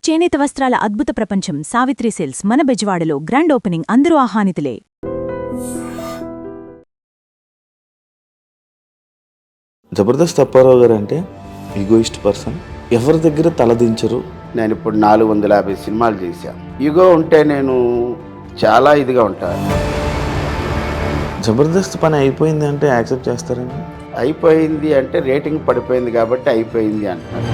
చేనేత వస్త్రాల అద్భుత ప్రపంచం సావిత్రి సిల్క్స్ మన బెజవాడలో గ్రాండ్ ఓపెనింగ్ అందరూ ఆహ్వానితులే. జబర్దస్త్ అప్పారావు గారు అంటే ఈగోయిస్ట్ పర్సన్, ఎవరి దగ్గర తలదించరు. నేను ఇప్పుడు 450 సినిమాలు చేశాను. ఈగో ఉంటే నేను చాలా ఇదిగా ఉంటాను. జబర్దస్త్ పని అయిపోయింది అంటే యాక్సెప్ట్ చేస్తారండి? అయిపోయింది అంటే రేటింగ్ పడిపోయింది కాబట్టి అయిపోయింది అంటారు.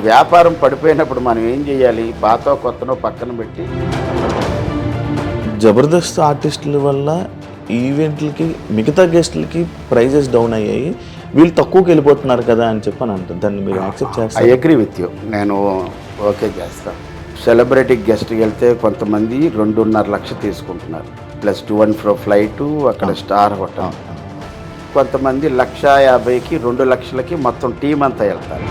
వ్యాపారం పడిపోయినప్పుడు మనం ఏం చేయాలి? పాతో కొత్తనో పక్కన పెట్టి. జబర్దస్త్ ఆర్టిస్టుల వల్ల ఈవెంట్లకి మిగతా గెస్టులకి ప్రైజెస్ డౌన్ అయ్యాయి, వీళ్ళు తక్కువకి వెళ్ళిపోతున్నారు కదా అని చెప్పని అంటారు. దాన్ని మీరు యాక్సెప్ట్ చేస్తారు? I agree with you. నేను ఓకే చేస్తాను. సెలబ్రిటీ గెస్ట్కి వెళ్తే కొంతమంది 2.5 లక్షలు తీసుకుంటున్నారు, plus to and fro flight, అక్కడ స్టార్ హోటల్. కొంతమంది 1,50,000కి 2 లక్షలకి మొత్తం టీం అంతా వెళ్తారు.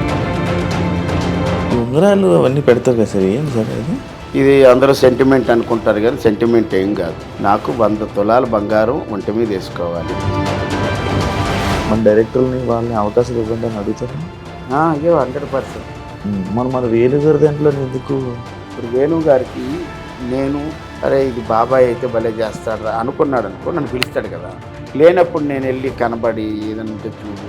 ఉంగరాలు అవన్నీ పెడతారు కదా సార్, ఏం సార్ అది? ఇది అందరూ సెంటిమెంట్ అనుకుంటారు కానీ సెంటిమెంట్ ఏం కాదు. నాకు 100 తులాల బంగారం ఒంటి మీద వేసుకోవాలి. మన డైరెక్టర్ని వాళ్ళని అవకాశం ఇవ్వండి అని అడుగుతారు. అయ్యో 100%. మన వేణు గారి దాంట్లో ఎందుకు? ఇప్పుడు వేణు గారికి నేను అరే ఇది బాబాయ్ అయితే భలే చేస్తాడు అనుకున్నాడు అనుకో, నన్ను పిలుస్తాడు కదా. లేనప్పుడు నేను వెళ్ళి కనబడి ఏదైనా చూడు,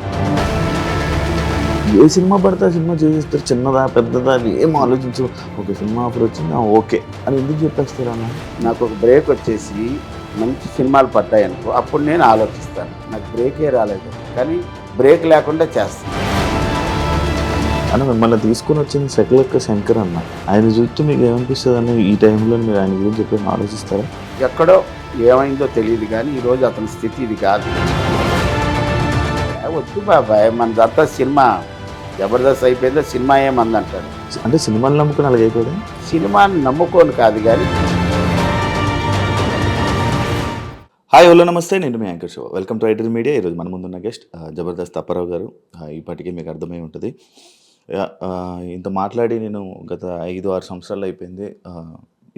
ఏ సినిమా పడితే ఆ సినిమా చేసేస్తారు, చిన్నదా పెద్దదా అని ఏం ఆలోచించు. ఒక సినిమా ఆఫర్ వచ్చింది ఓకే అని ఎందుకు చెప్పేస్తారు అన్న? నాకు ఒక బ్రేక్ వచ్చేసి మంచి సినిమాలు పడ్డాయి అనుకో, అప్పుడు నేను ఆలోచిస్తాను. నాకు బ్రేకే రాలేదు కానీ బ్రేక్ లేకుండా చేస్తాను. అన్న మిమ్మల్ని తీసుకుని వచ్చింది సెకలక్క శంకర్ అన్న, ఆయన చూస్తే మీకు ఏమనిపిస్తుంది అన్న? ఈ టైంలో మీరు ఆయన గురించి చెప్పి ఆలోచిస్తారా? ఎక్కడో ఏమైందో తెలియదు కానీ ఈరోజు అతని స్థితి ఇది కాదు. వద్దు బాబాయ్, మనదంతా సినిమా జబర్దస్త్ అయిపోయిందో సినిమా ఏమందంటాడు. అంటే సినిమాని నమ్ముకుని అలాగే అయిపోయింది. సినిమాని నమ్ముకోను కాదు కానీ. హాయ్ హలో నమస్తే, నేను మీ యాంకర్ షో. Welcome to iDream media. ఈరోజు మన ముందున్న గెస్ట్ జబర్దస్త్ అప్పారావు గారు. ఇప్పటికీ మీకు అర్థమై ఉంటుంది. ఇంత మాట్లాడి నేను గత 5-6 సంవత్సరాలు అయిపోయింది.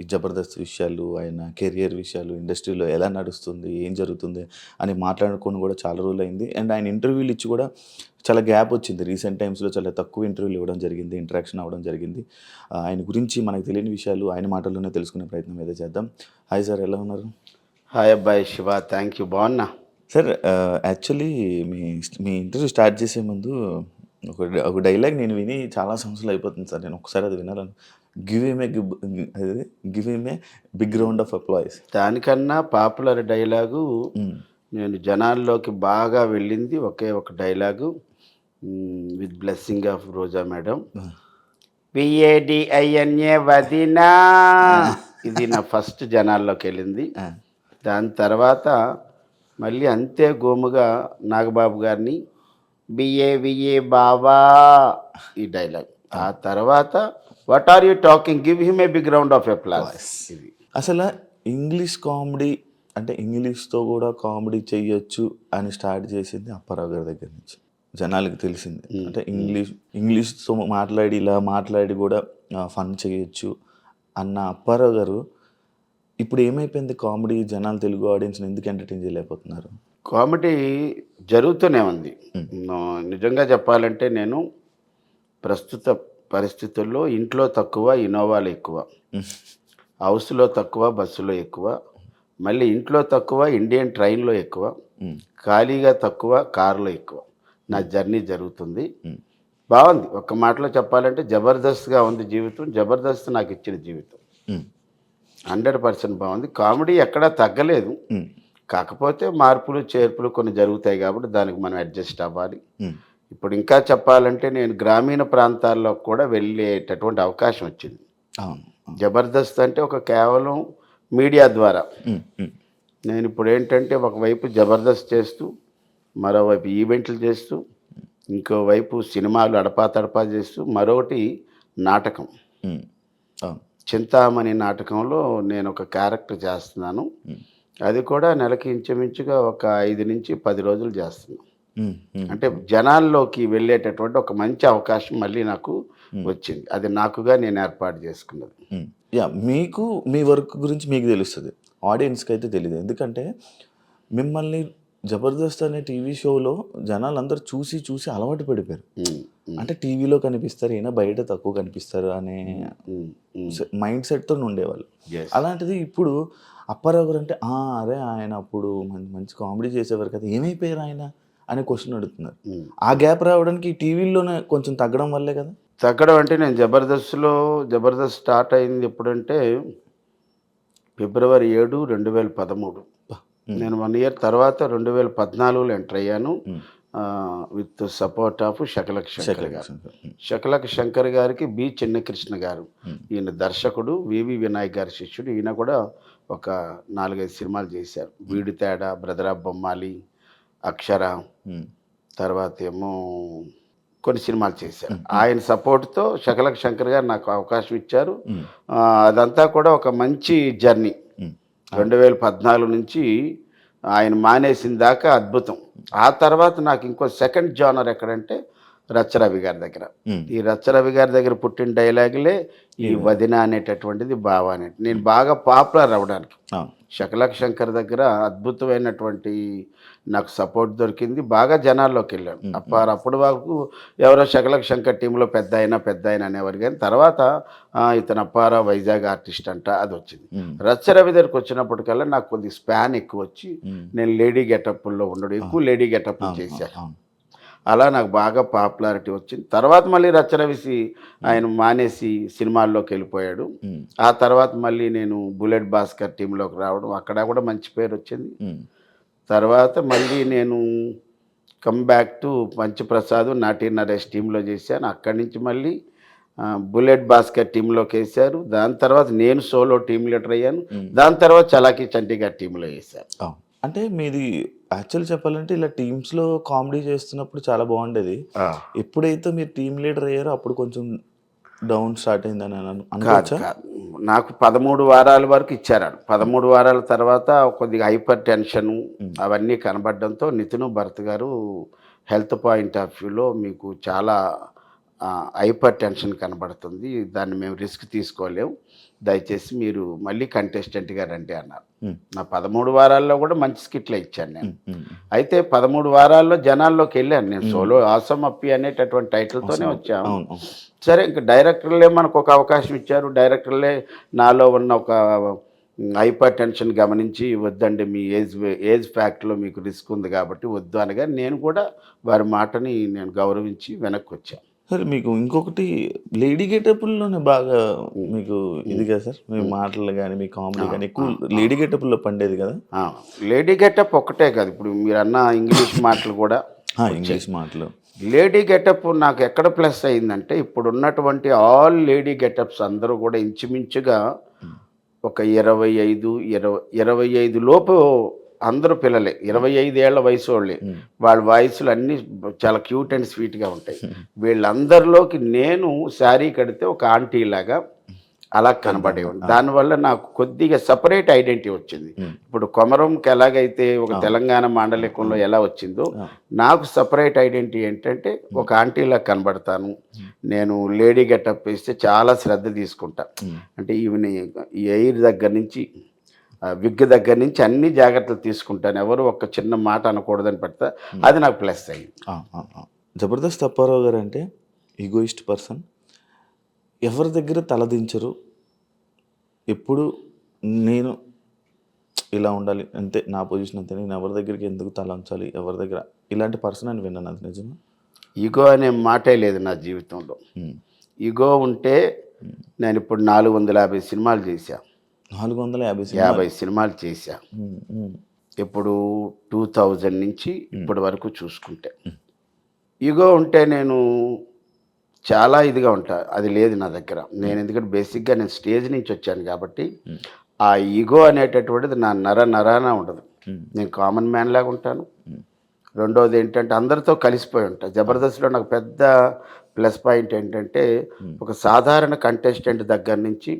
ఈ జబర్దస్త్ విషయాలు, ఆయన కెరియర్ విషయాలు, ఇండస్ట్రీలో ఎలా నడుస్తుంది, ఏం జరుగుతుంది అని మాట్లాడుకొని కూడా చాలా రోజులు అయింది. అండ్ ఆయన ఇంటర్వ్యూలు ఇచ్చి కూడా చాలా గ్యాప్ వచ్చింది. రీసెంట్ టైమ్స్లో చాలా తక్కువ ఇంటర్వ్యూలు ఇవ్వడం జరిగింది, ఇంటరాక్షన్ అవ్వడం జరిగింది. ఆయన గురించి మనకు తెలియని విషయాలు ఆయన మాటల్లోనే తెలుసుకునే ప్రయత్నం ఏదో చేద్దాం. హాయ్ సార్, ఎలా ఉన్నారు? హాయ్ అబ్బాయి శివ, థ్యాంక్ యూ, బాగున్నా సార్. యాక్చువల్లీ మీ ఇంటర్వ్యూ స్టార్ట్ చేసే ముందు ఒక డైలాగ్ నేను విని చాలా సంవత్సరాలు అయిపోతుంది సార్. నేను ఒకసారి అది వినాలను. Give him a big round of applause. దానికన్నా పాపులర్ డైలాగు నేను జనాల్లోకి బాగా వెళ్ళింది ఒకే ఒక dialogue, with blessing of Roja madam, PADINA వదినా. ఇది నా ఫస్ట్ జనాల్లోకి వెళ్ళింది. దాని తర్వాత మళ్ళీ అంతే గోముగా నాగబాబు గారిని BAVA బావా, ఈ డైలాగ్. ఆ తర్వాత what are you talking, give him a big round of applause. ఇది అసలు ఇంగ్లీష్ కామెడీ అంటే ఇంగ్లీష్తో కూడా కామెడీ చెయ్యొచ్చు అని స్టార్ట్ చేసింది అప్పారావు గారి దగ్గర నుంచి జనాలకి తెలిసింది. అంటే ఇంగ్లీష్తో ఇలా మాట్లాడి కూడా ఫన్ చేయొచ్చు అన్న అప్పారావు గారు ఇప్పుడు ఏమైపోయింది? కామెడీ జనాలు తెలుగు ఆడియన్స్ని ఎందుకు ఎంటర్టైన్ చేయలేకపోతున్నారు? కామెడీ జరుగుతూనే ఉంది. నిజంగా చెప్పాలంటే నేను ప్రస్తుత పరిస్థితుల్లో ఇంట్లో తక్కువ, ఇన్నోవాలు ఎక్కువ, హౌస్లో తక్కువ, బస్సులో ఎక్కువ, మళ్ళీ ఇంట్లో తక్కువ, ఇండియన్ ట్రైన్లో ఎక్కువ, ఖాళీగా తక్కువ, కారులో ఎక్కువ. నా జర్నీ జరుగుతుంది. బాగుంది. ఒక్క మాటలో చెప్పాలంటే జబర్దస్త్గా ఉంది జీవితం. జబర్దస్త్ నాకు ఇచ్చిన జీవితం 100% బాగుంది. కామెడీ ఎక్కడా తగ్గలేదు, కాకపోతే మార్పులు చేర్పులు కొన్ని జరుగుతాయి కాబట్టి దానికి మనం అడ్జస్ట్ అవ్వాలి. ఇప్పుడు ఇంకా చెప్పాలంటే నేను గ్రామీణ ప్రాంతాల్లో కూడా వెళ్ళేటటువంటి అవకాశం వచ్చింది. జబర్దస్త్ అంటే ఒక కేవలం మీడియా ద్వారా. నేను ఇప్పుడు ఏంటంటే ఒకవైపు జబర్దస్త్ చేస్తూ, మరోవైపు ఈవెంట్లు చేస్తూ, ఇంకోవైపు సినిమాలు అడపా చేస్తూ, మరొకటి నాటకం. చింతామణి నాటకంలో నేను ఒక క్యారెక్టర్ చేస్తున్నాను. అది కూడా నెలకి ఇంచుమించుగా ఒక 5 నుంచి 10 రోజులు చేస్తున్నాను. అంటే జనాల్లోకి వెళ్ళేటటువంటి ఒక మంచి అవకాశం మళ్ళీ నాకు వచ్చింది. అది నాకుగా నేను ఏర్పాటు చేసుకున్నది. మీకు మీ వర్క్ గురించి మీకు తెలుస్తుంది, ఆడియన్స్కి అయితే తెలియదు. ఎందుకంటే మిమ్మల్ని జబర్దస్త్ అనే టీవీ షోలో జనాలందరూ చూసి చూసి అలవాటు పడిపోయారు. అంటే టీవీలో కనిపిస్తారు, ఈయన బయట తక్కువ కనిపిస్తారు అనే మైండ్ సెట్తో ఉండేవాళ్ళు. అలాంటిది ఇప్పుడు అప్పారావు గారు అంటే అరే ఆయన అప్పుడు మంచి కామెడీ చేసేవారు కదా, ఏమైపోయారు ఆయన అనే క్వశ్చన్ అడుగుతున్నారు. ఆ గ్యాప్ రావడానికి ఈ టీవీలోనే కొంచెం తగ్గడం వల్లే కదా. తగ్గడం అంటే నేను జబర్దస్త్ స్టార్ట్ అయింది ఎప్పుడంటే ఫిబ్రవరి 7, 2013. నేను 1 ఇయర్ తర్వాత 2014లో ఎంటర్ అయ్యాను with support of Shakalaka Shankar గారు. శకలక్ శంకర్ గారికి బి చిన్నకృష్ణ గారు, ఈయన దర్శకుడు, వివి వినాయక్ గారి శిష్యుడు. ఈయన కూడా ఒక 4-5 సినిమాలు చేశారు. వీడి తేడా, బ్రదర్ ఆఫ్ బొమ్మాలి, అక్షర, తర్వాత ఏమో కొన్ని సినిమాలు చేశారు. ఆయన సపోర్ట్తో శకలక్ శంకర్ గారు నాకు అవకాశం ఇచ్చారు. అదంతా కూడా ఒక మంచి జర్నీ. 2014 నుంచి ఆయన మానేసిన దాకా అద్భుతం. ఆ తర్వాత నాకు ఇంకో సెకండ్ జానర్ ఎక్కడంటే రచ్చరవి గారి దగ్గర. ఈ రచ్చరవి గారి దగ్గర పుట్టిన డైలాగులే ఈ వదిన అనేటటువంటిది, బావ అనేది. నేను బాగా పాపులర్ అవ్వడానికి శకలక్ శంకర్ దగ్గర అద్భుతమైనటువంటి నాకు సపోర్ట్ దొరికింది. బాగా జనాల్లోకి వెళ్ళాను. అప్పటి వరకు ఎవరో శకలక్ శంకర్ టీంలో పెద్ద ఆయన అనేవారు, కానీ తర్వాత ఇతను అప్పారావు వైజాగ్ ఆర్టిస్ట్ అంట, అది వచ్చింది. రచ్చరవి దగ్గరికి వచ్చినప్పటికల్లా నాకు కొద్ది స్పాన్ ఎక్కువ వచ్చి నేను లేడీ గెటప్లో ఉండడం, ఎక్కువ లేడీ గెటప్ చేశాను. అలా నాకు బాగా పాపులారిటీ వచ్చింది. తర్వాత మళ్ళీ రచ్చరవిసి ఆయన మానేసి సినిమాల్లోకి వెళ్ళిపోయాడు. ఆ తర్వాత మళ్ళీ నేను బుల్లెట్ భాస్కర్ టీంలోకి రావడం, అక్కడ కూడా మంచి పేరు వచ్చింది. తర్వాత మళ్ళీ నేను కమ్ బ్యాక్ టు పంచప్రసాద్, నాటి నరేష్ టీంలో చేశాను. అక్కడి నుంచి మళ్ళీ బుల్లెట్ భాస్కర్ టీంలోకి వేశారు. దాని తర్వాత నేను సోలో టీం లీడర్ అయ్యాను. దాని తర్వాత చలాకీ చంటి గారి టీంలో వేశాను. అంటే మీది యాక్చువల్ చెప్పాలంటే ఇలా టీమ్స్లో కామెడీ చేస్తున్నప్పుడు చాలా బాగుండేది. ఎప్పుడైతే మీరు టీం లీడర్ అయ్యారో అప్పుడు కొంచెం డౌన్ స్టార్ట్ అయిందని అనుకోవచ్చా? నాకు 13 వారాల వరకు ఇచ్చారు. 13 వారాల తర్వాత కొద్దిగా హైపర్ టెన్షన్ అవన్నీ కనబడడంతో నితిన్ భరత్ గారు హెల్త్ పాయింట్ ఆఫ్ వ్యూలో మీకు చాలా హైపర్ టెన్షన్ కనబడుతుంది, దాన్ని మేము రిస్క్ తీసుకోలేము, దయచేసి మీరు మళ్ళీ కంటెస్టెంట్గా రండి అన్నారు. నా 13 వారాల్లో కూడా మంచి స్కిట్లే ఇచ్చాను నేను. అయితే 13 వారాల్లో జనాల్లోకి వెళ్ళాను నేను. సోలో ఆసమ్ అప్పి అనేటటువంటి టైటిల్తోనే వచ్చాము. సరే, ఇంకా డైరెక్టర్లే మనకు ఒక అవకాశం ఇచ్చారు. డైరెక్టర్లే నాలో ఉన్న ఒక హైపర్ టెన్షన్ గమనించి, వద్దండి మీ ఏజ్ ఫ్యాక్ట్లో మీకు రిస్క్ ఉంది కాబట్టి వద్దు అనగా నేను కూడా వారి మాటని నేను గౌరవించి వెనక్కి వచ్చాను. సరే, మీకు ఇంకొకటి లేడీ గెటప్లోనే బాగా మీకు ఇది కదా సార్, మీ మాటలు కానీ మీ కామెడీ కానీ ఎక్కువ లేడీ గెటప్లో పండేది కదా. లేడీ గెటప్ ఒక్కటే కాదు, ఇప్పుడు మీరు అన్న ఇంగ్లీష్ మాటలు కూడా ఇంగ్లీష్ మాటలు. లేడీ గెటప్ నాకు ఎక్కడ ప్లస్ అయిందంటే, ఇప్పుడు ఉన్నటువంటి ఆల్ లేడీ గెటప్స్ అందరూ కూడా ఇంచుమించుగా ఒక 25 లోపు అందరూ పిల్లలే, 25 ఏళ్ల వయసు వాళ్ళే. వాళ్ళ వయసులు అన్నీ చాలా క్యూట్ అండ్ స్వీట్గా ఉంటాయి. వీళ్ళందరిలోకి నేను శారీ కడితే ఒక ఆంటీ లాగా అలా కనబడేవాడు. దానివల్ల నాకు కొద్దిగా సపరేట్ ఐడెంటిటీ వచ్చింది. ఇప్పుడు కొమరంకి ఎలాగైతే ఒక తెలంగాణ మాండలికంలో ఎలా వచ్చిందో, నాకు సపరేట్ ఐడెంటిటీ ఏంటంటే ఒక ఆంటీలా కనబడతాను. నేను లేడీ గెటప్ వేస్తే చాలా శ్రద్ధ తీసుకుంటా. అంటే ఈవెన్ ఈ ఎయిర్ దగ్గర నుంచి విగ్ దగ్గర నుంచి అన్ని జాగ్రత్తలు తీసుకుంటాను. ఎవరు ఒక చిన్న మాట అనకూడదని పెడతా, అది నాకు ప్లస్ అయ్యింది. జబర్దస్త్ అప్పారావు గారు అంటే ఈగోయిస్ట్ పర్సన్, ఎవరి దగ్గర తలదించరు. ఎప్పుడు నేను ఇలా ఉండాలి అంతే, నా పొజిషన్ అంతే, నేను ఎవరి దగ్గరికి ఎందుకు తల ఉంచాలి, ఎవరి దగ్గర ఇలాంటి పర్సన్ అని విన్నాను. అది నిజమా? ఈగో అనే మాటే లేదు నా జీవితంలో. ఈగో ఉంటే నేను ఇప్పుడు 450 సినిమాలు చేశాను. 450 సినిమాలు చేశా. ఇప్పుడు 2000 నుంచి ఇప్పటి వరకు చూసుకుంటే ఈగో ఉంటే నేను చాలా ఇదిగా ఉంటా. అది లేదు నా దగ్గర. నేను ఎందుకంటే బేసిక్గా నేను స్టేజ్ నుంచి వచ్చాను కాబట్టి ఆ ఈగో అనేటటువంటిది నా నరాన ఉండదు. నేను కామన్ మ్యాన్ లాగా ఉంటాను. రెండోది ఏంటంటే అందరితో కలిసిపోయి ఉంటా. జబర్దస్త్లో నాకు పెద్ద ప్లస్ పాయింట్ ఏంటంటే, ఒక సాధారణ కంటెస్టెంట్ దగ్గర నుంచి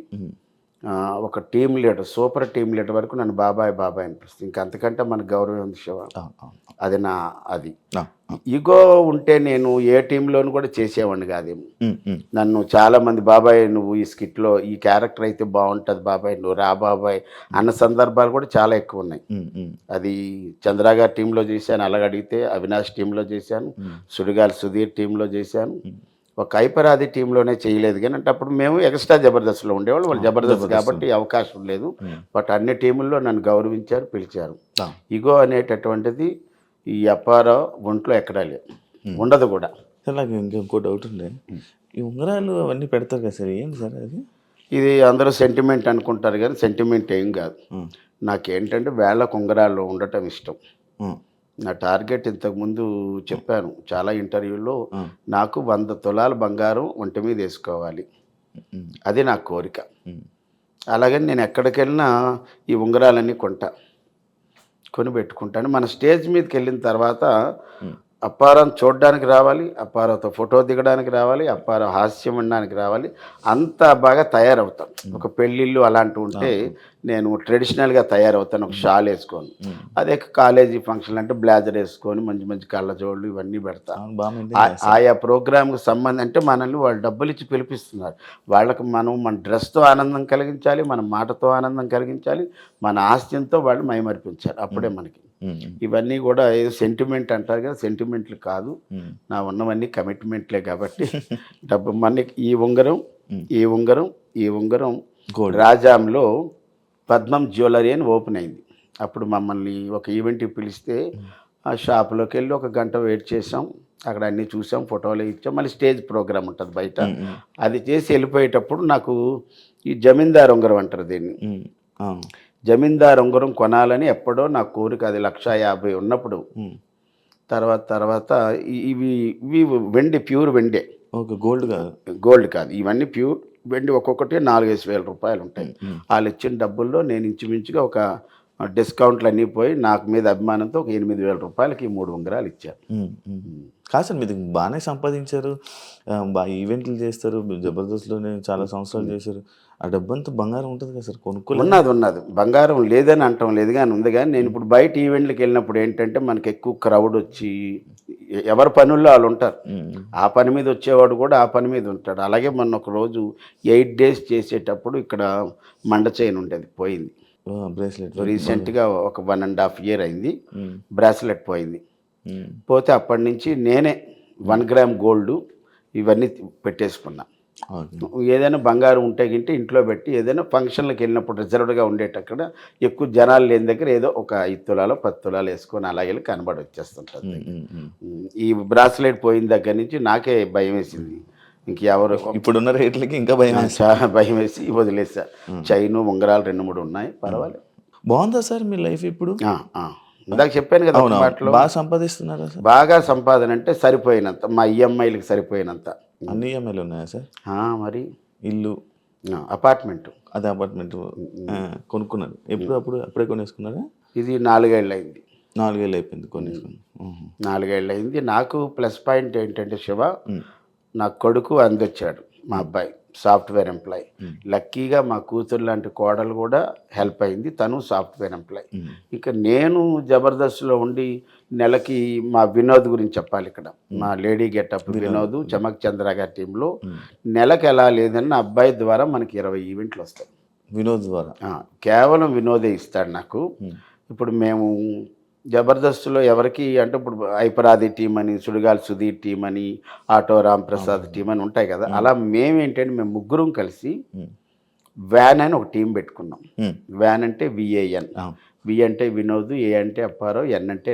ఒక team leader, super team leader వరకు నన్ను బాబాయ్ అనిపిస్తుంది. ఇంకా అంతకంటే మనకు గౌరవం ఉంది శివ. అది నా అది ఆ, ఈగో ఉంటే నేను ఏ టీంలోనూ కూడా చేసేవాడిని కాదేమో. ఉమ్, ఉమ్, నన్ను చాలామంది బాబాయ్ నువ్వు ఈ స్కిట్లో ఈ క్యారెక్టర్ అయితే బాగుంటుంది బాబాయ్ నువ్వు రా బాబాయ్ అన్న సందర్భాలు కూడా చాలా ఎక్కువ ఉన్నాయి. ఉమ్, ఉమ్, అది చంద్ర గారి టీంలో చేశాను, అలాగ అడిగితే అవినాష్ టీంలో చేశాను, సుడిగాలి సుధీర్ టీంలో చేశాను, ఒక ఐపరాది టీంలోనే చేయలేదు. కానీ అంటే అప్పుడు మేము ఎక్స్ట్రా జబర్దస్త్లో ఉండేవాళ్ళు, వాళ్ళు జబర్దస్త్ కాబట్టి అవకాశం లేదు. బట్ అన్ని టీముల్లో నన్ను గౌరవించారు, పిలిచారు. ఆ, ఈగో అనేటటువంటిది ఈ అప్పారావు ఒంట్లో ఎక్కడా లేదు, ఉండదు కూడా. సార్ నాకు ఇంకో డౌట్ ఉండే, ఈ ఉంగరాలు అవన్నీ పెడతారు కదా సార్, ఏంటి సార్ అది? ఇది అందరూ సెంటిమెంట్ అనుకుంటారు కానీ సెంటిమెంట్ ఏం కాదు. నాకేంటంటే వేళ్ళకు ఉంగరాలు ఉండటం ఇష్టం. నా టార్గెట్ ఇంతకుముందు చెప్పాను చాలా ఇంటర్వ్యూలో, నాకు 100 తులాల బంగారం ఒంటి మీద వేసుకోవాలి, అది నా కోరిక. అలాగని నేను ఎక్కడికి వెళ్ళినా ఈ ఉంగరాలన్నీ కొని పెట్టుకుంటాను. మన స్టేజ్ మీదకి వెళ్ళిన తర్వాత అప్పారం చూడడానికి రావాలి, అప్పారావుతో ఫోటో దిగడానికి రావాలి, అప్పారావు హాస్యం వినడానికి రావాలి, అంత బాగా తయారవుతాం. ఒక పెళ్ళిళ్ళు అలాంటివి ఉంటే నేను ట్రెడిషనల్గా తయారవుతాను, ఒక షాల్ వేసుకొని. అదే కాలేజీ ఫంక్షన్ అంటే బ్లేజర్ వేసుకొని మంచి మంచి కళ్ళజోళ్ళు ఇవన్నీ పెడతాను. ఆయా ప్రోగ్రామ్కి సంబంధం అంటే మనల్ని వాళ్ళు డబ్బులు ఇచ్చి పిలిపిస్తున్నారు, వాళ్ళకి మనం మన డ్రెస్తో ఆనందం కలిగించాలి, మన మాటతో ఆనందం కలిగించాలి, మన ఆస్తితో వాళ్ళు మైమరిపించాలి, అప్పుడే మనకి. ఇవన్నీ కూడా ఏదో సెంటిమెంట్ అంటారు కదా, సెంటిమెంట్లు కాదు, నా ఉన్నవన్నీ కమిట్మెంట్లే. కాబట్టి డబ్బు మనకి ఈ ఉంగరం ఈ ఉంగరం ఈ ఉంగరం రాజాంలో పద్మం జ్యువెలరీ అని ఓపెన్ అయింది. అప్పుడు మమ్మల్ని ఒక ఈవెంట్కి పిలిస్తే ఆ షాప్లోకి వెళ్ళి 1 గంట వెయిట్ చేసాం, అక్కడ అన్నీ చూసాం, ఫోటోలు ఇచ్చాం. మళ్ళీ స్టేజ్ ప్రోగ్రామ్ ఉంటుంది బయట, అది చేసి వెళ్ళిపోయేటప్పుడు నాకు ఈ జమీందార్ ఉంగరం అంటారు దీన్ని, జమీందార్ ఉంగరం కొనాలని ఎప్పుడో నా కోరిక. అది 1,50,000 ఉన్నప్పుడు. తర్వాత ఇవి వెండి, ప్యూర్ వెండే, ఓకే, గోల్డ్ కాదు, గోల్డ్ కాదు, ఇవన్నీ ప్యూర్ వెండి. ఒక్కొక్కటి 4-5 వేల రూపాయలు ఉంటాయి. వాళ్ళు ఇచ్చిన డబ్బుల్లో నేను ఇంచుమించుగా ఒక డిస్కౌంట్లు అన్నీ పోయి నాకు మీద అభిమానంతో ఒక 8,000 రూపాయలకి 3 ఉంగరాలు ఇచ్చారు. కాదు సార్, మీరు బాగానే సంపాదించారు, బాగా ఈవెంట్లు చేస్తారు, జబర్దస్త్లోనే చాలా సంవత్సరాలు చేశారు, ఆ డబ్బంతా బంగారం ఉంటుంది కదా సార్, ఉన్నది బంగారం లేదని అంటాం లేదు, కానీ ఉంది. కానీ నేను ఇప్పుడు బయట ఈవెంట్లకు వెళ్ళినప్పుడు ఏంటంటే మనకి ఎక్కువ క్రౌడ్ వచ్చి ఎవరి పనుల్లో వాళ్ళు ఉంటారు, ఆ పని మీద వచ్చేవాడు కూడా ఆ పని మీద ఉంటాడు. అలాగే మొన్న ఒక రోజు 8 days చేసేటప్పుడు ఇక్కడ మండ చైన్ ఉండేది, పోయింది. బ్రేస్లెట్ రీసెంట్గా ఒక 1.5 year అయింది, బ్రాస్లెట్ పోయింది. పోతే అప్పటి నుంచి నేనే 1 గ్రామ్ గోల్డ్ ఇవన్నీ పెట్టేసుకున్నా. ఏదైనా బంగారం ఉంటే గింటే ఇంట్లో పెట్టి ఏదైనా ఫంక్షన్లకు వెళ్ళినప్పుడు రిజర్వ్డ్గా ఉండేటక్కడ ఎక్కువ జనాలు లేని దగ్గర ఏదో ఒక 5 తులాలు 10 తులాలు వేసుకొని అలా వెళ్ళి కనబడి వచ్చేస్తుంటుంది. ఈ బ్రాస్లెట్ పోయిన దగ్గర నుంచి నాకే భయం వేసింది, ఇంకెవరు ఇప్పుడున్న రేట్లకి ఇంకా భయం, చాలా భయం వేసి వదిలేసా. చైను ఉంగరాలు 2-3 ఉన్నాయి, పర్వాలేదు. బాగుందా సార్ మీ లైఫ్ ఇప్పుడు? ఇందాక చెప్పాను కదా, బాగా సంపాదిస్తున్నారా సార్? బాగా సంపాదన అంటే సరిపోయినంత, మా ఈఎంఐలకు సరిపోయినంత. అన్ని ఈఎంఐలు ఉన్నాయా సార్? మరి ఇల్లు, అపార్ట్మెంట్, అదే అపార్ట్మెంట్ కొనుక్కున్నారు అప్పుడే కొనేసుకున్నారా? ఇది 4 ఏళ్ళు అయింది. 4 ఏళ్ళు అయిపోయింది కొనేసుకుని. 4 ఏళ్ళు అయింది. నాకు ప్లస్ పాయింట్ ఏంటంటే శివ, నా కొడుకు అందొచ్చాడు, మా అబ్బాయి సాఫ్ట్వేర్ ఎంప్లాయ్. లక్కీగా మా కూతురు లాంటి కోడలు కూడా హెల్ప్ అయింది, తను సాఫ్ట్వేర్ ఎంప్లాయ్. ఇక నేను జబర్దస్త్లో ఉండి నెలకి మా వినోద్ గురించి చెప్పాలి ఇక్కడ, మా లేడీ గెటప్ వినోద్, చమక్ చంద్ర గారి టీంలో నెలకు ఎలా లేదని నా అబ్బాయి ద్వారా మనకి 20 ఈవెంట్లు వస్తాయి. వినోద్ ద్వారా కేవలం వినోదే ఇస్తాడు నాకు. ఇప్పుడు మేము జబర్దస్త్లో ఎవరికి అంటే ఇప్పుడు ఐపరాది టీం అని, సుడిగాలి సుధీర్ టీం అని, ఆటో రామ్ ప్రసాద్ టీం అని ఉంటాయి కదా, అలా మేమేంటంటే మేము ముగ్గురం కలిసి వ్యాన్ అని ఒక టీం పెట్టుకున్నాం. వ్యాన్ అంటే VAN, వి అంటే వినోద్, ఏ అంటే అప్పారావు, ఎన్ అంటే